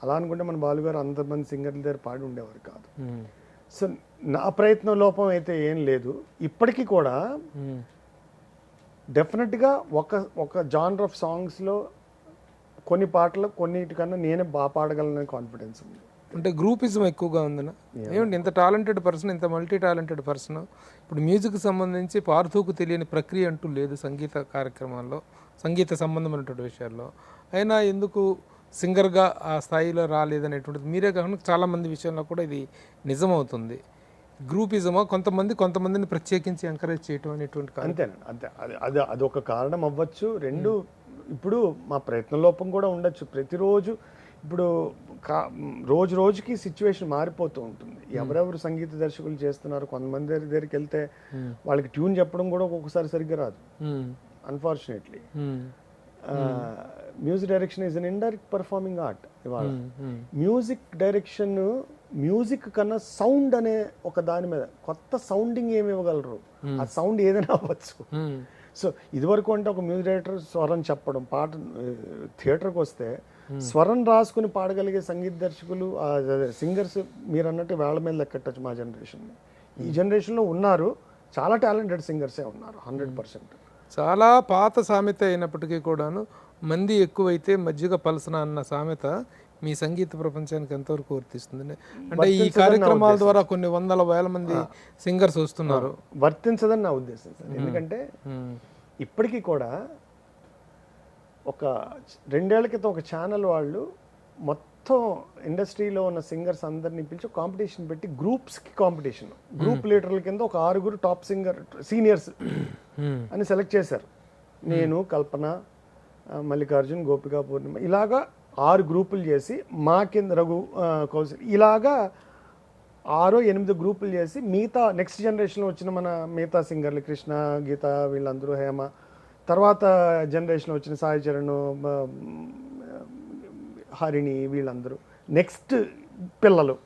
అలా అనుకుంటే మన బాలుగారు అంతమంది సింగర్ల దగ్గర పాడి ఉండేవారు కాదు. సో నా ప్రయత్నం లోపం అయితే ఏం లేదు. ఇప్పటికీ కూడా డెఫినెట్గా ఒక జానర్ ఆఫ్ సాంగ్స్లో కొన్ని పాటలు కొన్నిటికన్నా నేనే బాగా పాడగలనే కాన్ఫిడెన్స్ ఉంది. అంటే గ్రూపిజం ఎక్కువగా ఉందన్న. ఏమంటే ఇంత టాలెంటెడ్ పర్సన్, ఇంత మల్టీ టాలెంటెడ్ పర్సన్, ఇప్పుడు మ్యూజిక్ సంబంధించి పార్థుకు తెలియని ప్రక్రియ అంటూ లేదు సంగీత కార్యక్రమాల్లో, సంగీత సంబంధమైనటువంటి విషయాల్లో. అయినా ఎందుకు సింగర్గా ఆ స్థాయిలో రాలేదనేటువంటిది మీరే కాకుండా చాలామంది విషయంలో కూడా ఇది నిజమవుతుంది. గ్రూపిజమో కొంతమందిని ప్రత్యేకించి ఎంకరేజ్ చేయటం అనేటువంటి అంతేనండి, అంతే. అది ఒక కారణం అవ్వచ్చు. రెండు, ఇప్పుడు మా ప్రయత్న లోపం కూడా ఉండొచ్చు. ప్రతిరోజు ఇప్పుడు రోజు రోజుకి సిచ్యువేషన్ మారిపోతూ ఉంటుంది. ఎవరెవరు సంగీత దర్శకులు చేస్తున్నారు, కొంతమంది దగ్గరికి వెళ్తే వాళ్ళకి ట్యూన్ చెప్పడం కూడా ఒక్కొక్కసారి సరిగ్గా రాదు. Unfortunately music direction is an indirect performing art. ఇవాళ మ్యూజిక్ డైరెక్షన్, మ్యూజిక్ కన్నా సౌండ్ అనే ఒక దాని మీద కొత్త సౌండింగ్ ఏమి ఇవ్వగలరు. ఆ సౌండ్ ఏదైనా అవ్వచ్చు. సో ఇదివరకు అంటే ఒక మ్యూజిక్ డైరెక్టర్ స్వరం చెప్పడం, పాట థియేటర్కి వస్తే స్వరం రాసుకుని పాడగలిగే సంగీత దర్శకులు, సింగర్స్ మీరు అన్నట్టు వేళ్ల మీద లెక్కట్టచ్చు మా జనరేషన్. ఈ జనరేషన్లో ఉన్నారు, చాలా టాలెంటెడ్ సింగర్సే ఉన్నారు 100%. చాలా పాత సామెత అయినప్పటికీ కూడాను మంది ఎక్కువైతే మజ్జిగ పలసన అన్న సామెత మీ సంగీత ప్రపంచానికి ఎంతవరకు వర్తిస్తుంది? అంటే ఈ కార్యక్రమాల ద్వారా కొన్ని వందల వేల మంది సింగర్స్ వస్తున్నారు. వర్తించదని నా ఉద్దేశం సార్. ఎందుకంటే ఇప్పటికీ కూడా ఒక 2 ఏళ్ల క్రితం ఒక ఛానల్ వాళ్ళు మొత్తం ఇండస్ట్రీలో ఉన్న సింగర్స్ అందరినీ పిలిచి కాంపిటీషన్ పెట్టి గ్రూప్స్కి కాంపిటీషన్, గ్రూప్ లీడర్ల కింద ఒక 6 టాప్ సీనియర్స్ అని సెలెక్ట్ చేశారు. నేను, కల్పన, మల్లికార్జున్, గోపికా పూర్ణిమ, ఇలాగా 6 గ్రూపులు చేసి మా కింద రఘు, కౌశల్, ఇలాగా 6-8 గ్రూపులు చేసి మిగతా నెక్స్ట్ జనరేషన్లో వచ్చిన మన మిగతా సింగర్లు, కృష్ణ, గీత, వీళ్ళందరూ, హేమ, తర్వాత జనరేషన్లో వచ్చిన సాయి చరణ్, హరిణి, వీళ్ళందరూ నెక్స్ట్ పిల్లలు,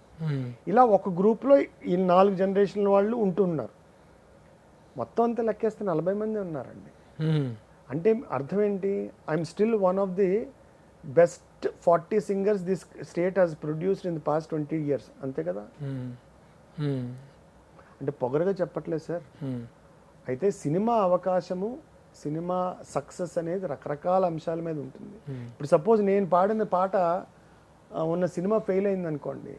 ఇలా ఒక గ్రూప్లో ఈ 4 జనరేషన్ల వాళ్ళు ఉంటున్నారు. మొత్తం అంతా లెక్కేస్తే 40 మంది ఉన్నారండి. అంటే అర్థం ఏంటి? I'm still one of the best 40 singers this state has produced in the past 20 years. అంతే కదా? అంటే పొగరగా చెప్పట్లేదు సార్. అయితే సినిమా అవకాశము, సినిమా సక్సెస్ అనేది రకరకాల అంశాల మీద ఉంటుంది. ఇప్పుడు సపోజ్ నేను పాడిన పాట ఉన్న సినిమా ఫెయిల్ అయింది అనుకోండి,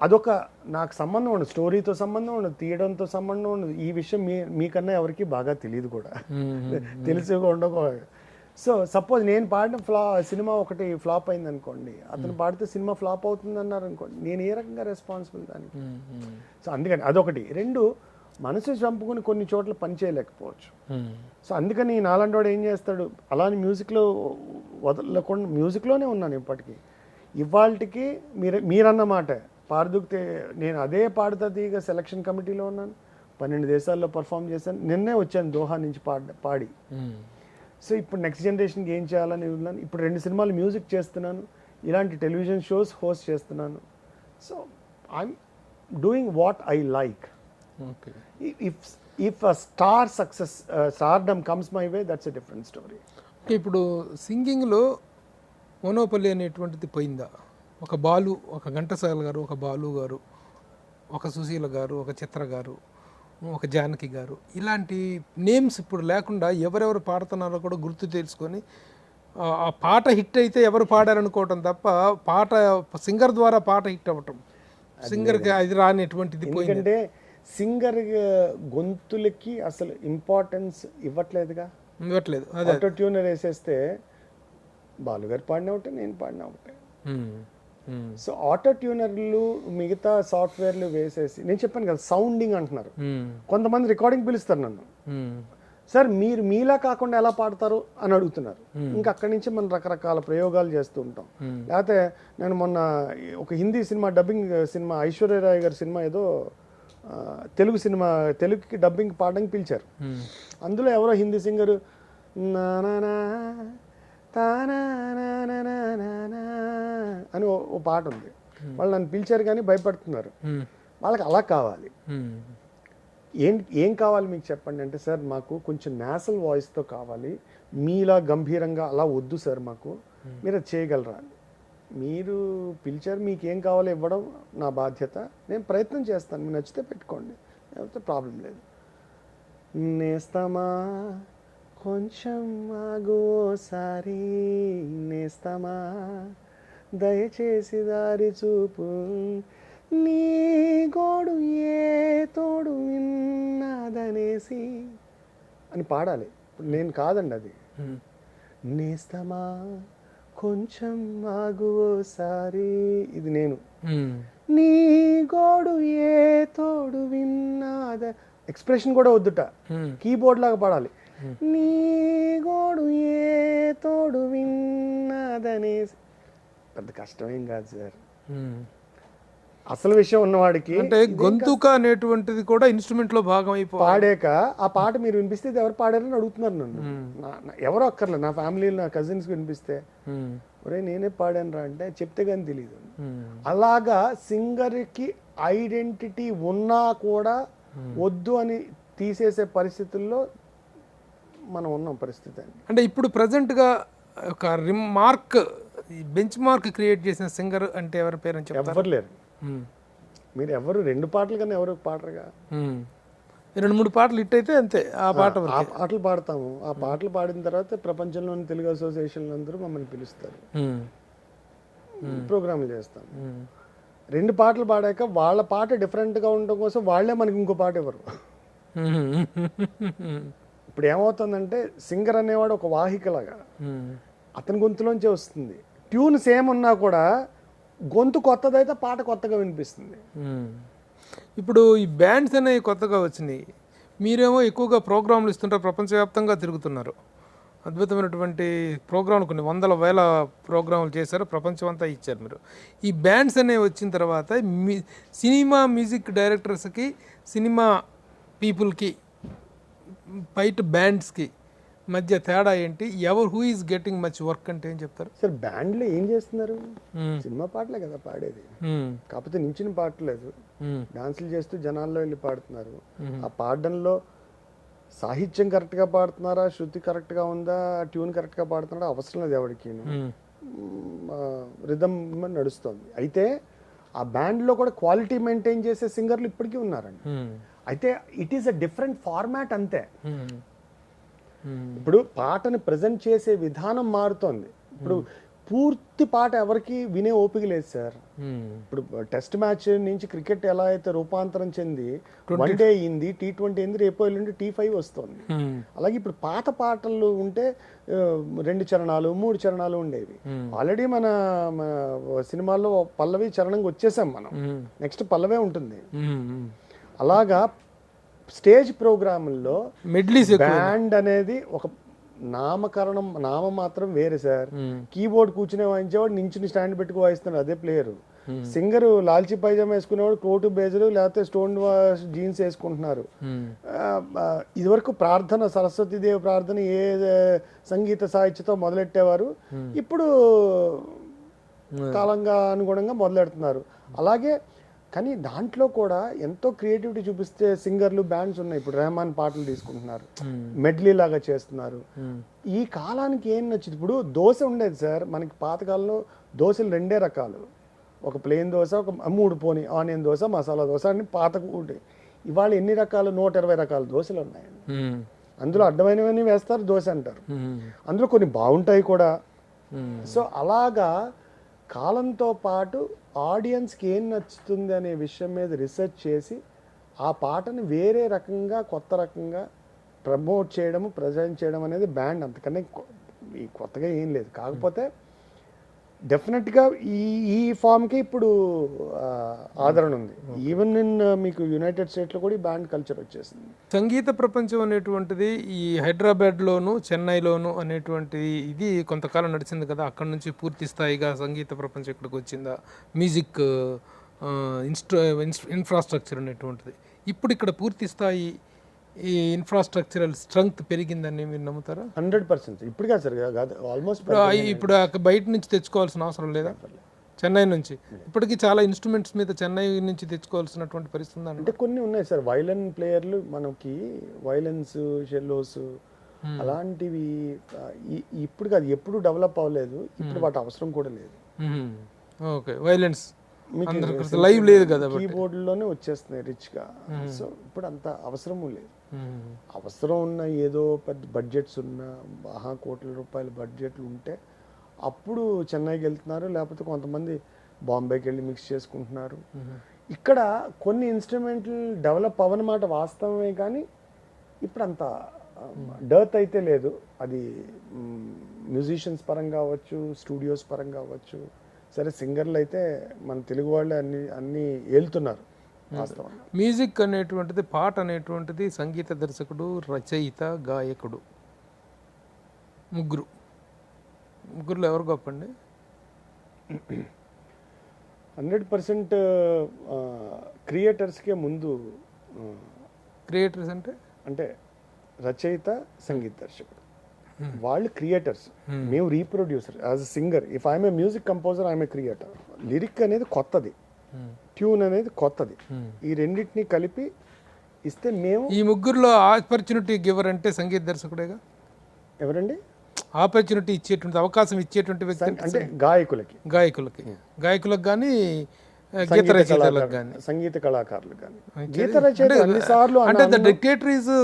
అదొక నాకు సంబంధం ఉండదు, స్టోరీతో సంబంధం ఉండదు, తీయడంతో సంబంధం ఉండదు. ఈ విషయం మీకన్నా ఎవరికి బాగా తెలియదు కూడా, తెలిసి ఉండక. సో సపోజ్ నేను పాడిన సినిమా ఒకటి ఫ్లాప్ అయింది అనుకోండి, అతను పాడితే సినిమా ఫ్లాప్ అవుతుంది అన్నారు అనుకోండి, నేను ఏ రకంగా రెస్పాన్సిబుల్ దానికి? సో అందుకని అదొకటి. రెండు, మనసు చంపుకుని కొన్ని చోట్ల పని చేయలేకపోవచ్చు. సో అందుకని నాలాంటి వాడు ఏం చేస్తాడు, అలానే మ్యూజిక్లో వదలకుండా మ్యూజిక్లోనే ఉన్నాను ఇప్పటికీ. ఇవాళకి మీరన్నమాట పార్దుకు నేను అదే పాడుతా తీగ సెలక్షన్ కమిటీలో ఉన్నాను, 12 దేశాల్లో పర్ఫామ్ చేశాను. నిన్నే వచ్చాను దోహా నుంచి పాడి. సో ఇప్పుడు నెక్స్ట్ జనరేషన్కి ఏం చేయాలని ఉన్నాను. ఇప్పుడు 2 సినిమాలు మ్యూజిక్ చేస్తున్నాను, ఇలాంటి టెలివిజన్ షోస్ హోస్ట్ చేస్తున్నాను. So I'm doing what I like. Okay. If a stardom comes my way, that's a different story. Okay, ఇప్పుడు సింగింగ్లో మోనోపల్లి అనేటువంటిది పోయిందా? ఒక బాలు, ఒక ఘంటసాల గారు, ఒక బాలు గారు, ఒక సుశీల గారు, ఒక చిత్ర గారు, ఒక జానకి గారు, ఇలాంటి నేమ్స్ ఇప్పుడు లేకుండా ఎవరెవరు పాడుతున్నారో కూడా గుర్తు తెలుసుకొని ఆ పాట హిట్ అయితే ఎవరు పాడారనుకోవటం తప్ప పాట సింగర్ ద్వారా పాట హిట్ అవ్వటం, సింగర్కి అది రానిటువంటిది పోయింది. ఎందుకంటే సింగర్ గొంతులకి అసలు ఇంపార్టెన్స్ ఇవ్వట్లేదుగా. ఇవ్వట్లేదు. ఆటో ట్యూనర్ వేసేస్తే బాలుగారు పాడిన ఒకటే, నేను పాడిన ఒకటే. సో ఆటో ట్యూనర్లు మిగతా సాఫ్ట్వేర్లు వేసేసి, నేను చెప్పాను కదా సౌండింగ్ అంటున్నారు. కొంతమంది రికార్డింగ్ పిలుస్తారు నన్ను, సార్ మీరు మీలా కాకుండా ఎలా పాడతారు అని అడుగుతున్నారు. ఇంకా అక్కడి నుంచి మనం రకరకాల ప్రయోగాలు చేస్తూ ఉంటాం. లేకపోతే నేను మొన్న ఒక Hindi cinema, dubbing cinema, Aishwarya Rai గారి సినిమా ఏదో తెలుగు సినిమా, తెలుగుకి డబ్బింగ్ పాడడానికి పిలిచారు. అందులో ఎవరో హిందీ సింగరు అని ఓ పాట ఉంది. వాళ్ళు నన్ను పిలిచారు కానీ భయపడుతున్నారు. వాళ్ళకి అలా కావాలి. ఏం కావాలి మీకు చెప్పండి అంటే, సార్ మాకు కొంచెం నేసల్ వాయిస్తో కావాలి, మీలా గంభీరంగా అలా వద్దు సార్, మాకు మీరు అది చేయగలరా? మీరు పిలిచారు, మీకు ఏం కావాలో ఇవ్వడం నా బాధ్యత, నేను ప్రయత్నం చేస్తాను, మీరు నచ్చితే పెట్టుకోండి, లేకపోతే ప్రాబ్లం లేదు. నేస్తమా కొంచెం ఆగోసారి, నేస్తమా దయచేసి దారి చూపు, నీ గోడు ఏ తోడు విన్నాదనేసి అని పాడాలి. ఇప్పుడు నేను కాదండి అది. నేస్తమా కొంచెం ఆగుసారి, ఇది నేను. నీ గోడు ఏ తోడు విన్నాద, ఎక్స్ప్రెషన్ కూడా వద్దుట, కీబోర్డ్ లాగా పాడాలి. నీ గోడు ఏ తోడు విన్నాదనేసి. పెద్ద కష్టమేం కాదు సార్, అసలు విషయం ఉన్నవాడికి. అంటే గొంతుక అనేటువంటిది కూడా ఇన్స్ట్రుమెంట్ లో భాగం అయిపోయి పాడాక ఆ పాట మీరు వినిపిస్తే ఎవరు పాడారని అడుగుతున్నారు నన్ను. ఎవరో అక్కర్లేదు, నా ఫ్యామిలీలో నా కజిన్స్ వినిపిస్తే ఒరే నేనే పాడాను రా అంటే చెప్తే కానీ తెలియదు. అలాగా సింగర్కి ఐడెంటిటీ ఉన్నా కూడా వద్దు అని తీసేసే పరిస్థితుల్లో మనం ఉన్నాం పరిస్థితి. అంటే ఇప్పుడు ప్రజెంట్గా ఒక రిమార్క్, బెంచ్ మార్క్ క్రియేట్ చేసిన సింగర్ అంటే ఎవరి పేరు అని చెప్తారు? ఎవరు లేరు. మీరు ఎవరు 2 పాటలు కానీ ఎవరు పాడరుగా. 2-3 పాటలు హిట్ అయితే అంతే, ఆ పాటలు పాడతాము. ఆ పాటలు పాడిన తర్వాత ప్రపంచంలోని తెలుగు అసోసియేషన్లు అందరూ మమ్మల్ని పిలుస్తారు, ప్రోగ్రాంలు చేస్తాం. 2 పాటలు పాడాక వాళ్ళ పాట డిఫరెంట్గా ఉండడం కోసం వాళ్ళే మనకి ఇంకో పాట ఇవ్వరు. ఇప్పుడు ఏమవుతుందంటే సింగర్ అనేవాడు ఒక వాహికలాగా, అతని గొంతులోంచే వస్తుంది. ట్యూన్ సేమ్ ఉన్నా కూడా గొంతు కొత్తదైతే పాట కొత్తగా వినిపిస్తుంది. ఇప్పుడు ఈ బ్యాండ్స్ అనేవి కొత్తగా వచ్చినాయి, మీరేమో ఎక్కువగా ప్రోగ్రాంలు ఇస్తుంటారు, ప్రపంచవ్యాప్తంగా తిరుగుతున్నారు, అద్భుతమైనటువంటి ప్రోగ్రాంలు కొన్ని వందల వేల ప్రోగ్రాంలు చేశారు, ప్రపంచం అంతా ఇచ్చారు మీరు. ఈ బ్యాండ్స్ అనేవి వచ్చిన తర్వాత సినిమా మ్యూజిక్ డైరెక్టర్స్కి, సినిమా పీపుల్కి, బయట బ్యాండ్స్కి మధ్య తేడా ఏంటి? Who is getting much work అంటే ఏం చెప్తారు? సార్ బ్యాండ్లో ఏం చేస్తున్నారు? సినిమా పాటలే కదా పాడేది, కాకపోతే నించిన పాటలేదు, డాన్సులు చేస్తూ జనాల్లో వెళ్ళి పాడుతున్నారు. ఆ పాడడంలో సాహిత్యం కరెక్ట్గా పాడుతున్నారా, శృతి కరెక్ట్గా ఉందా, ట్యూన్ కరెక్ట్గా పాడుతున్నారా అవసరం లేదు ఎవరికి, రిథమ్ నడుస్తుంది. అయితే ఆ బ్యాండ్లో కూడా క్వాలిటీ మెయింటైన్ చేసే సింగర్లు ఇప్పటికీ ఉన్నారండి. అయితే it is a different format అంతే. ఇప్పుడు పాటను ప్రజెంట్ చేసే విధానం మారుతోంది. ఇప్పుడు పూర్తి పాట ఎవరికి వినే ఓపిక లేదు సార్. ఇప్పుడు టెస్ట్ మ్యాచ్ నుంచి క్రికెట్ ఎలా అయితే రూపాంతరం చెంది వన్డే అయింది, T20 అయింది, రేపు ఎల్లుండి T5 వస్తుంది. అలాగే ఇప్పుడు పాత పాటలు ఉంటే 2 చరణాలు 3 చరణాలు ఉండేవి. ఆల్రెడీ మన సినిమాల్లో పల్లవి చరణంగా వచ్చేసాం మనం, నెక్స్ట్ పల్లవే ఉంటుంది. అలాగా స్టేజ్ ప్రోగ్రాముల్లో బ్యాండ్ అనేది ఒక నామం మాత్రం వేరే సార్. కీబోర్డ్ కూర్చునే వాయించేవాడు నించుని స్టాండ్ పెట్టుకు వాయిస్తున్నాడు, అదే ప్లేయరు. సింగర్ లాల్చి పైజామా వేసుకునేవాడు కోటు బేజరు లేకపోతే స్టోన్ జీన్స్ వేసుకుంటున్నారు. ఇదివరకు ప్రార్థన సరస్వతీదేవి ప్రార్థన ఏ సంగీత సాహిత్యతో మొదలెట్టేవారు, ఇప్పుడు కాలంగా అనుగుణంగా మొదలెడుతున్నారు. అలాగే కానీ దాంట్లో కూడా ఎంతో క్రియేటివిటీ చూపిస్తే సింగర్లు బ్యాండ్స్ ఉన్నాయి. ఇప్పుడు రెహమాన్ పాటలు తీసుకుంటున్నారు, మెడ్లీ లాగా చేస్తున్నారు. ఈ కాలానికి ఏం నచ్చింది? ఇప్పుడు దోశ ఉండేది సార్ మనకి పాతకాలంలో, దోశలు 2 రకాలు, ఒక ప్లెయిన్ దోశ, ఒక 3 పోనీ ఆనియన్ దోశ, మసాలా దోశ అని పాత ఉంటే. ఇవాళ ఎన్ని రకాలు? 120 రకాల దోశలు ఉన్నాయండి. అందులో అడ్డమైనవన్నీ వేస్తారు, దోశ అంటారు. అందులో కొన్ని బాగుంటాయి కూడా. సో అలాగా కాలంతో పాటు ఆడియన్స్కి ఏం నచ్చుతుంది అనే విషయం మీద రీసెర్చ్ చేసి ఆ పాటను వేరే రకంగా కొత్త రకంగా ప్రమోట్ చేయడం, ప్రజెంట్ చేయడం అనేది బ్యాండ్. అంతకన్నా ఈ కొత్తగా ఏం లేదు. కాకపోతే డెఫినెట్గా ఈ ఫామ్కి ఇప్పుడు ఆదరణ ఉంది. ఈవెన్ ఇన్ మీకు యునైటెడ్ స్టేట్స్లో కూడా ఈ బ్యాండ్ కల్చర్ వచ్చేసింది. సంగీత ప్రపంచం అనేటువంటిది ఈ హైదరాబాద్లోను చెన్నైలోను అనేటువంటిది ఇది కొంతకాలం నడిచింది కదా, అక్కడ నుంచి పూర్తి స్థాయిగా సంగీత ప్రపంచం ఇక్కడికి వచ్చిందా, మ్యూజిక్ ఇన్ఫ్రాస్ట్రక్చర్ అనేటువంటిది. ఇప్పుడు ఇక్కడ పూర్తి స్థాయి ఈ ఇన్ఫ్రాస్ట్రక్చరల్ స్ట్రెంగ్త్ పెరిగిందని మీరు నమ్ముతారా? 100%. ఇప్పుడు కాదు సార్, ఆల్మోస్ట్ ఇప్పుడు బయట నుంచి తెచ్చుకోవాల్సిన అవసరం లేదా? చెన్నై నుంచి ఇప్పటికీ చాలా ఇన్స్ట్రుమెంట్స్ మీద చెన్నై నుంచి తెచ్చుకోవాల్సినటువంటి పరిస్థితి ఉందండి. అంటే కొన్ని ఉన్నాయి సార్, వైలన్ ప్లేయర్లు మనకి, వైలన్స్, షెల్లోస్ అలాంటివి ఇప్పుడు కాదు, ఎప్పుడు డెవలప్ అవ్వలేదు. ఇప్పుడు వాటి అవసరం కూడా లేదు. ఓకే, వైలెన్స్ లైవ్ లేదు కదా, కీబోర్డ్లోనే వచ్చేస్తున్నాయి రిచ్గా. సో ఇప్పుడు అంత అవసరము లేదు. అవసరం ఉన్న ఏదో పెద్ద బడ్జెట్స్ ఉన్న కోట్ల రూపాయల బడ్జెట్లు ఉంటే అప్పుడు చెన్నైకి వెళ్తున్నారు, లేకపోతే కొంతమంది బాంబేకి వెళ్ళి మిక్స్ చేసుకుంటున్నారు. ఇక్కడ కొన్ని ఇన్స్ట్రుమెంట్లు డెవలప్ అవ్వనమాట వాస్తవమే, కానీ ఇప్పుడు అంత డర్త్ అయితే లేదు. అది మ్యూజిషియన్స్ పరంగా అవ్వచ్చు, స్టూడియోస్ పరంగా అవ్వచ్చు. సరే, సింగర్లు అయితే మన తెలుగు వాళ్ళే అన్ని ఏలుతున్నారు వాస్తవంగా. మ్యూజిక్ అనేటువంటిది, పాట అనేటువంటిది సంగీత దర్శకుడు, రచయిత, గాయకుడు, ముగ్గురులో ఎవరు గొప్పండి? 100% క్రియేటర్స్కే ముందు. క్రియేటర్స్ అంటే రచయిత, సంగీత దర్శకుడు, వాళ్ళు క్రియేటర్స్. మేము reproducer. As a singer, if I'm a music composer, I'm a creator. Lyric అనేది కొత్తది, ట్యూన్ అనేది కొత్తది. ఈ రెండింటినీ కలిపి ఇస్తే మేము. ఈ ముగ్గురులో ఆపర్చునిటీ గివర్ అంటే సంగీత దర్శకుడేగా. ఎవరండి? ఆపర్చునిటీ ఇచ్చేటువంటి, అవకాశం ఇచ్చేటువంటి వ్యక్తి అంటే గాయకులకు కానీ, గీత రచయితలకు కానీ, సంగీత కళాకారులకు కానీ. గీత రచయిత అన్నిసార్లు అంటే ద డైరెక్టర్ ఈజ్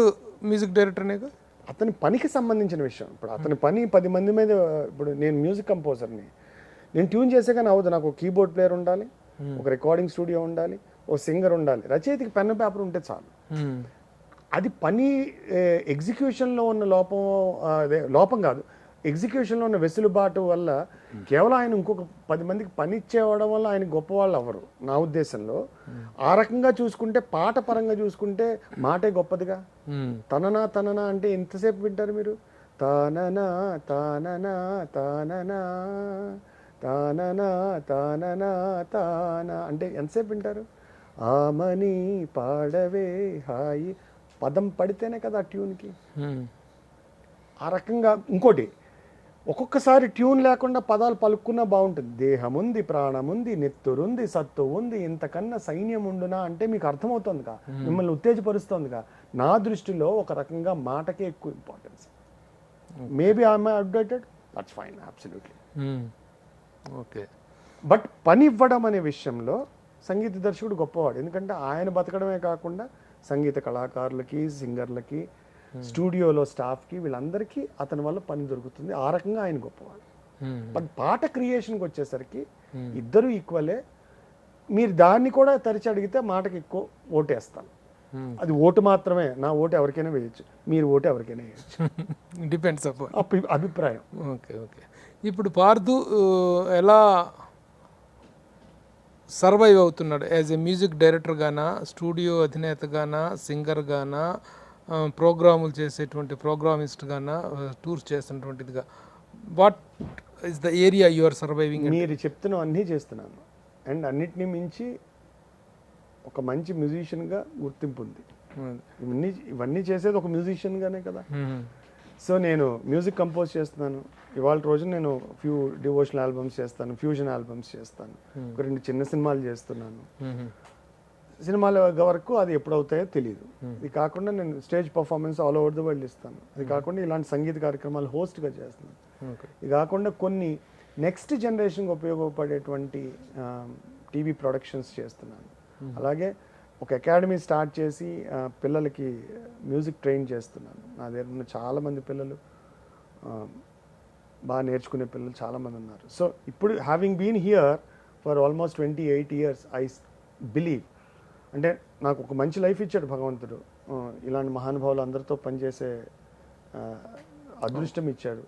మ్యూజిక్ డైరెక్టర్నేగా. అతని పనికి సంబంధించిన విషయం. ఇప్పుడు అతని పని 10 మంది మీద. ఇప్పుడు నేను మ్యూజిక్ కంపోజర్ని, నేను ట్యూన్ చేసే కానీ అవ్వదు. నాకు ఒక కీబోర్డ్ ప్లేయర్ ఉండాలి, ఒక రికార్డింగ్ స్టూడియో ఉండాలి, ఓ సింగర్ ఉండాలి. రచయితకి పెన్ పేపర్ ఉంటే చాలు. అది పని ఎగ్జిక్యూషన్లో ఉన్న లోపం కాదు, ఎగ్జిక్యూషన్లో ఉన్న వెసులుబాటు వల్ల కేవలం ఆయన ఇంకొక 10 మందికి పని ఇచ్చేవడం వల్ల ఆయన గొప్పవాళ్ళు అవ్వరు నా ఉద్దేశంలో. ఆ రకంగా చూసుకుంటే, పాట పరంగా చూసుకుంటే మాటే గొప్పదిగా. తననా తననా అంటే ఎంతసేపు వింటారు మీరు? తాననా తాననా తాననా తాననా తాననా తానా అంటే ఎంతసేపు వింటారు? ఆమని పాడవే హాయి పదం పడితేనే కదా ట్యూన్కి. ఆ రకంగా ఇంకోటి, ఒక్కొక్కసారి ట్యూన్ లేకుండా పదాలు పలుక్కున్నా బాగుంటుంది. దేహముంది, ప్రాణముంది, నెత్తురుంది, సత్తు ఉంది, ఇంతకన్నా సైన్యం ఉండునా అంటే మీకు అర్థమవుతుందిగా, మిమ్మల్ని ఉత్తేజపరుస్తుందిగా. నా దృష్టిలో ఒక రకంగా మాటకే ఎక్కువ importance. Maybe I'm updated, that's fine, absolutely. Okay. But పని ఇవ్వడం అనే విషయంలో సంగీత దర్శకుడు గొప్పవాడు. ఎందుకంటే ఆయన బతకడమే కాకుండా సంగీత కళాకారులకి, సింగర్లకి, స్టూడియోలో స్టాఫ్కి, వీళ్ళందరికీ అతని వల్ల పని దొరుకుతుంది. ఆ రకంగా ఆయన గొప్పవాడు. బట్ పాట క్రియేషన్కి వచ్చేసరికి ఇద్దరు ఈక్వలే. మీరు దాన్ని కూడా తరిచి అడిగితే మాటకి ఎక్కువ ఓటేస్తాను. అది ఓటు మాత్రమే. నా ఓటు ఎవరికైనా వేయచ్చు, మీరు ఓటు ఎవరికైనా వేయచ్చు, డిపెండ్స్ అభిప్రాయం. Okay okay. ఇప్పుడు పార్థు ఎలా సర్వైవ్ అవుతున్నాడు? యాజ్ ఎ మ్యూజిక్ డైరెక్టర్ గానా, స్టూడియో అధినేత గానా, సింగర్ గానా, ప్రోగ్రాములు చేసేటువంటి ప్రోగ్రామిస్ట్ గానా, టూర్స్ చేస్తున్నటువంటిదిగా, what is the area you are surviving? మీరు చెప్తున్నా అన్నీ చేస్తున్నాను. అండ్ అన్నిటినీ మించి ఒక మంచి మ్యూజిషియన్గా గుర్తింపు ఉంది. ఇవన్నీ చేసేది ఒక మ్యూజిషియన్గానే కదా. సో నేను మ్యూజిక్ కంపోజ్ చేస్తున్నాను. ఇవాళ రోజు నేను ఫ్యూ డివోషనల్ ఆల్బమ్స్ చేస్తాను, ఫ్యూజన్ ఆల్బమ్స్ చేస్తాను, ఒక 2 చిన్న సినిమాలు చేస్తున్నాను. సినిమాల వరకు అది ఎప్పుడవుతాయో తెలియదు. ఇది కాకుండా నేను stage performance all over the world ఇస్తాను. అది కాకుండా ఇలాంటి సంగీత కార్యక్రమాలు హోస్ట్గా చేస్తున్నాను. ఇది కాకుండా కొన్ని నెక్స్ట్ జనరేషన్కి ఉపయోగపడేటువంటి టీవీ ప్రొడక్షన్స్ చేస్తున్నాను. అలాగే ఒక అకాడమీ స్టార్ట్ చేసి పిల్లలకి మ్యూజిక్ ట్రైన్ చేస్తున్నాను. నా దగ్గర ఉన్న చాలామంది పిల్లలు, బాగా నేర్చుకునే పిల్లలు చాలామంది ఉన్నారు. సో ఇప్పుడు having been here for almost 28 years, I believe, అంటే నాకు ఒక మంచి లైఫ్ ఇచ్చాడు భగవంతుడు. ఇలాంటి మహానుభావులు అందరితో పనిచేసే అదృష్టం ఇచ్చాడు.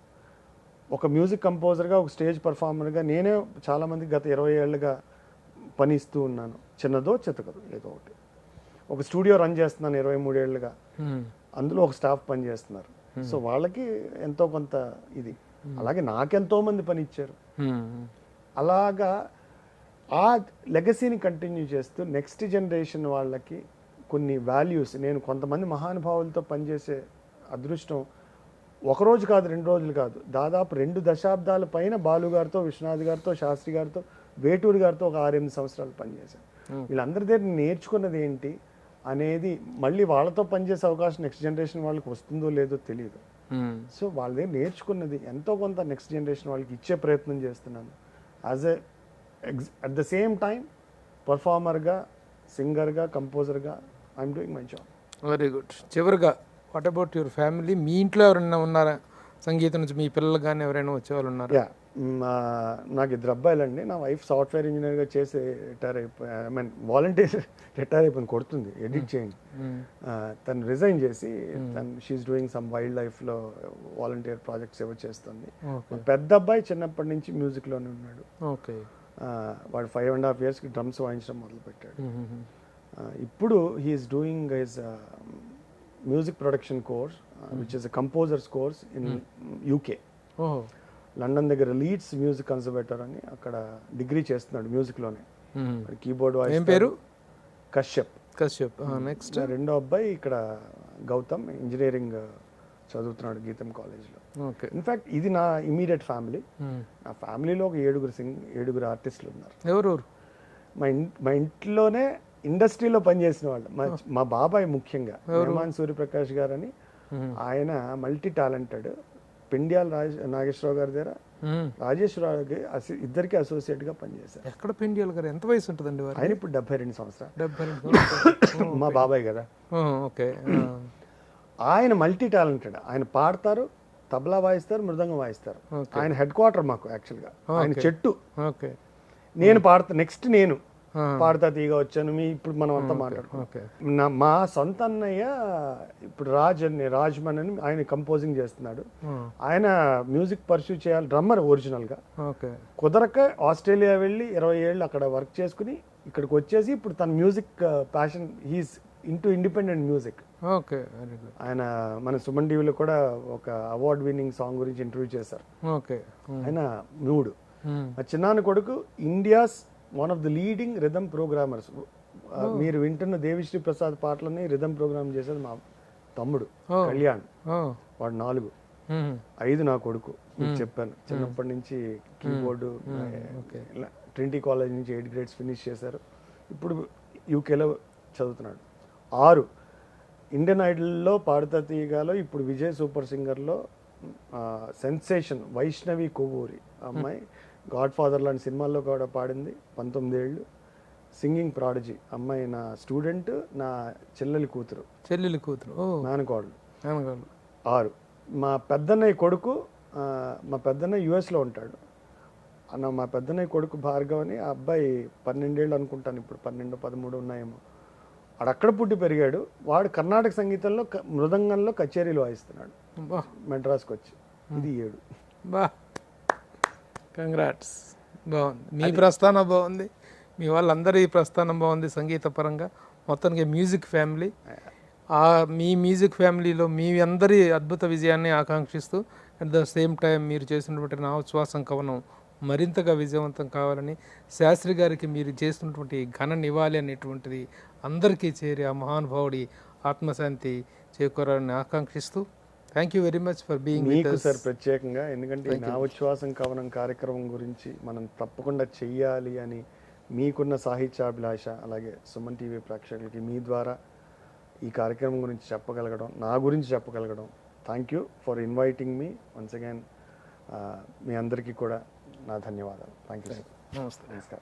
ఒక మ్యూజిక్ కంపోజర్గా, ఒక స్టేజ్ పర్ఫార్మర్గా నేనే చాలామంది గత 20 ఏళ్ళుగా పని ఇస్తూ ఉన్నాను. చిన్నదో చితకదో ఏదో ఒకటి. ఒక స్టూడియో రన్ చేస్తున్నాను 23 ఏళ్ళుగా. అందులో ఒక స్టాఫ్ పని చేస్తున్నారు. సో వాళ్ళకి ఎంతో కొంత ఇది. అలాగే నాకెంతో మంది పని ఇచ్చారు. అలాగా ఆ లెగసీని కంటిన్యూ చేస్తూ నెక్స్ట్ జనరేషన్ వాళ్ళకి కొన్ని వాల్యూస్, నేను కొంతమంది మహానుభావులతో పనిచేసే అదృష్టం ఒకరోజు కాదు, 2 రోజులు కాదు, దాదాపు 2 దశాబ్దాల పైన బాలు గారితో, విశ్వనాథ్ గారితో, శాస్త్రి గారితో, వేటూరి గారితో ఒక 6-8 సంవత్సరాలు పనిచేశాను. వీళ్ళందరి దగ్గర నేర్చుకున్నది ఏంటి అనేది మళ్ళీ వాళ్ళతో పనిచేసే అవకాశం నెక్స్ట్ జనరేషన్ వాళ్ళకి వస్తుందో లేదో తెలియదు. సో వాళ్ళ దగ్గర నేర్చుకున్నది ఎంతో కొంత నెక్స్ట్ జనరేషన్ వాళ్ళకి ఇచ్చే ప్రయత్నం చేస్తున్నాను. As at the same time పర్ఫార్మర్గా, సింగర్గా, కంపోజర్గా I'm doing my job. Very good. చివరిగా వాట్ అబౌట్ యువర్ ఫ్యామిలీ? మీ ఇంట్లో ఎవరైనా ఉన్నారా సంగీతం నుంచి? మీ పిల్లలు కానీ ఎవరైనా వచ్చేవాళ్ళు ఉన్నారా? యా, నాకు 2 అబ్బాయిలండి. నా వైఫ్ సాఫ్ట్వేర్ ఇంజనీర్గా చేసి రిటైర్ అయిపోయి, ఐ మీన్ వాలంటీర్ రిటైర్ అయిపోయింది, కొడుతుంది, ఎడిట్ చేయండి. తను రిజైన్ చేసి షీఈస్ డూయింగ్ సమ్ వైల్డ్ లైఫ్లో వాలంటీర్ ప్రాజెక్ట్స్ ఏవో చేస్తుంది. పెద్ద అబ్బాయి చిన్నప్పటి నుంచి మ్యూజిక్లోనే ఉన్నాడు. ఓకే. వాడు 5.5 yearsకి డ్రమ్స్ వాయించడం మొదలుపెట్టాడు. ఇప్పుడు he's doing his music production course, which is a composers course in UK. London దగ్గర లీడ్స్ మ్యూజిక్ కన్సర్వేటర్ అని అక్కడ డిగ్రీ చేస్తున్నాడు మ్యూజిక్లోనే. Keyboard voice. పేరు? కశ్యప్. నెక్స్ట్ రెండో అబ్బాయి ఇక్కడ గౌతమ్ ఇంజనీరింగ్ చదువుతున్నాడు గీతం కాలేజ్లో. ఇన్ఫ్యాక్ట్ ఇది నా ఇమీడియట్ ఫ్యామిలీ. నా ఫ్యామిలీలో ఒక 7 ఆర్టిస్టులు ఉన్నారు. ఎవరెవరు? మా ఇంట్లోనే ఇండస్ట్రీలో పనిచేసిన వాళ్ళు. మా బాబాయ్ ముఖ్యంగా రెహమాన్ సూర్యప్రకాష్ గారు అని, ఆయన మల్టీ టాలెంటెడ్. పెండ్యాల నాగేశ్వరరావు గారి దగ్గర రాజేశ్వరరావుకి ఇద్దరికి అసోసియేట్గా పనిచేశారు. ఎక్కడ పెండ్యాల గారు? ఎంత వయసు ఉంటుందండి? ఆయన ఇప్పుడు 72 సంవత్సరాలు. మా బాబాయ్ కదా. ఓకే. ఆయన మల్టీ టాలెంటెడ్. ఆయన పాడతారు, తబలా వాయిస్తారు, మృదంగం వాయిస్తారు. ఆయన హెడ్ క్వార్టర్ మాకు యాక్చువల్గా. ఆయన చెట్టు. ఓకే. నేను పాడతా, నెక్స్ట్ నేను పాడతా తీగా వచ్చాను. ఇప్పుడు మనం అంతా మాట్లాడుకుంటాం. మా సొంత అన్నయ్య ఇప్పుడు రాజ్మన్ అని ఆయన కంపోజింగ్ చేస్తున్నాడు. ఆయన మ్యూజిక్ పర్సూ చేయాలి, డ్రమ్మర్ ఒరిజినల్గా. కుదరక ఆస్ట్రేలియా వెళ్ళి 20 ఏళ్ళు అక్కడ వర్క్ చేసుకుని ఇక్కడికి వచ్చేసి ఇప్పుడు తన music passion, he's into independent music. ఆయన మన సుమన్ టీవీలో కూడా ఒక అవార్డ్ విన్నింగ్ సాంగ్ గురించి ఇంటర్వ్యూ చేశారు. ఆయన మూడు. మా చిన్నాన్న కొడుకు India's one of the leading rhythm programmers. మీరు వింటున్న దేవిశ్రీ ప్రసాద్ పాటలని రిథమ్ ప్రోగ్రామ్ చేసేది మా తమ్ముడు కళ్యాణ్. వాడు 4, 5 నా కొడుకు. మీకు చెప్పాను చిన్నప్పటి నుంచి కీబోర్డు, ట్రినిటీ కాలేజ్ నుంచి 8 grades ఫినిష్ చేశారు. ఇప్పుడు యూకేలో చదువుతున్నాడు. 6 ఇండియన్ ఐడల్లో పాడుతా తీయగాలో ఇప్పుడు విజయ్ సూపర్ సింగర్లో సెన్సేషన్ వైష్ణవి కొవ్వూరి అమ్మాయి గాడ్ ఫాదర్ లాంటి సినిమాల్లో కూడా పాడింది. 19 ఏళ్ళు. సింగింగ్ ప్రాడజీ అమ్మాయి నా స్టూడెంట్, నా చెల్లెలి కూతురు. నాన్నకోడలు. 6. మా పెద్దన్నయ్య కొడుకు, మా పెద్దన్నయ్య యుఎస్లో ఉంటాడు. మా పెద్దన్నయ్య కొడుకు భార్గవ్ అని, ఆ అబ్బాయి 12 ఏళ్ళు అనుకుంటాను, ఇప్పుడు 12, 13 ఉన్నాయేమో. వాడు అక్కడ పుట్టి పెరిగాడు. వాడు కర్ణాటక సంగీతంలో మృదంగంలో కచేరీలు వాయిస్తున్నాడు మెడ్రాస్కి వచ్చి. ఇది 7. కంగ్రాట్స్. బాగుంది మీ ప్రస్థానం, బాగుంది మీ వాళ్ళందరి ప్రస్థానం బాగుంది సంగీత పరంగా. మొత్తానికి మ్యూజిక్ ఫ్యామిలీ. మీ మ్యూజిక్ ఫ్యామిలీలో మీ అందరి అద్భుత విజయాన్ని ఆకాంక్షిస్తూ అట్ ద సేమ్ టైం మీరు చేసినటువంటి నా ఉచ్ఛ్వాసం కవనం మరింతగా విజయవంతం కావాలని, శాస్త్రి గారికి మీరు చేస్తున్నటువంటి ఘన నివాళి అనేటువంటిది అందరికీ చేరి ఆ మహానుభావుడి ఆత్మశాంతి చేకూరాలని ఆకాంక్షిస్తూ thank you very much for being మీకు సార్ ప్రత్యేకంగా, ఎందుకంటే ఈ నా ఉచ్ఛ్వాసం కవనం కార్యక్రమం గురించి మనం తప్పకుండా చెయ్యాలి అని మీకున్న సాహిత్యాభిలాష, అలాగే సుమన్ టీవీ ప్రేక్షకులకి మీ ద్వారా ఈ కార్యక్రమం గురించి చెప్పగలగడం, నా గురించి చెప్పగలగడం, thank you for inviting me once again. మీ అందరికీ కూడా నా ధన్యవాదాలు. Thank you sir. నమస్తే. నమస్కారం.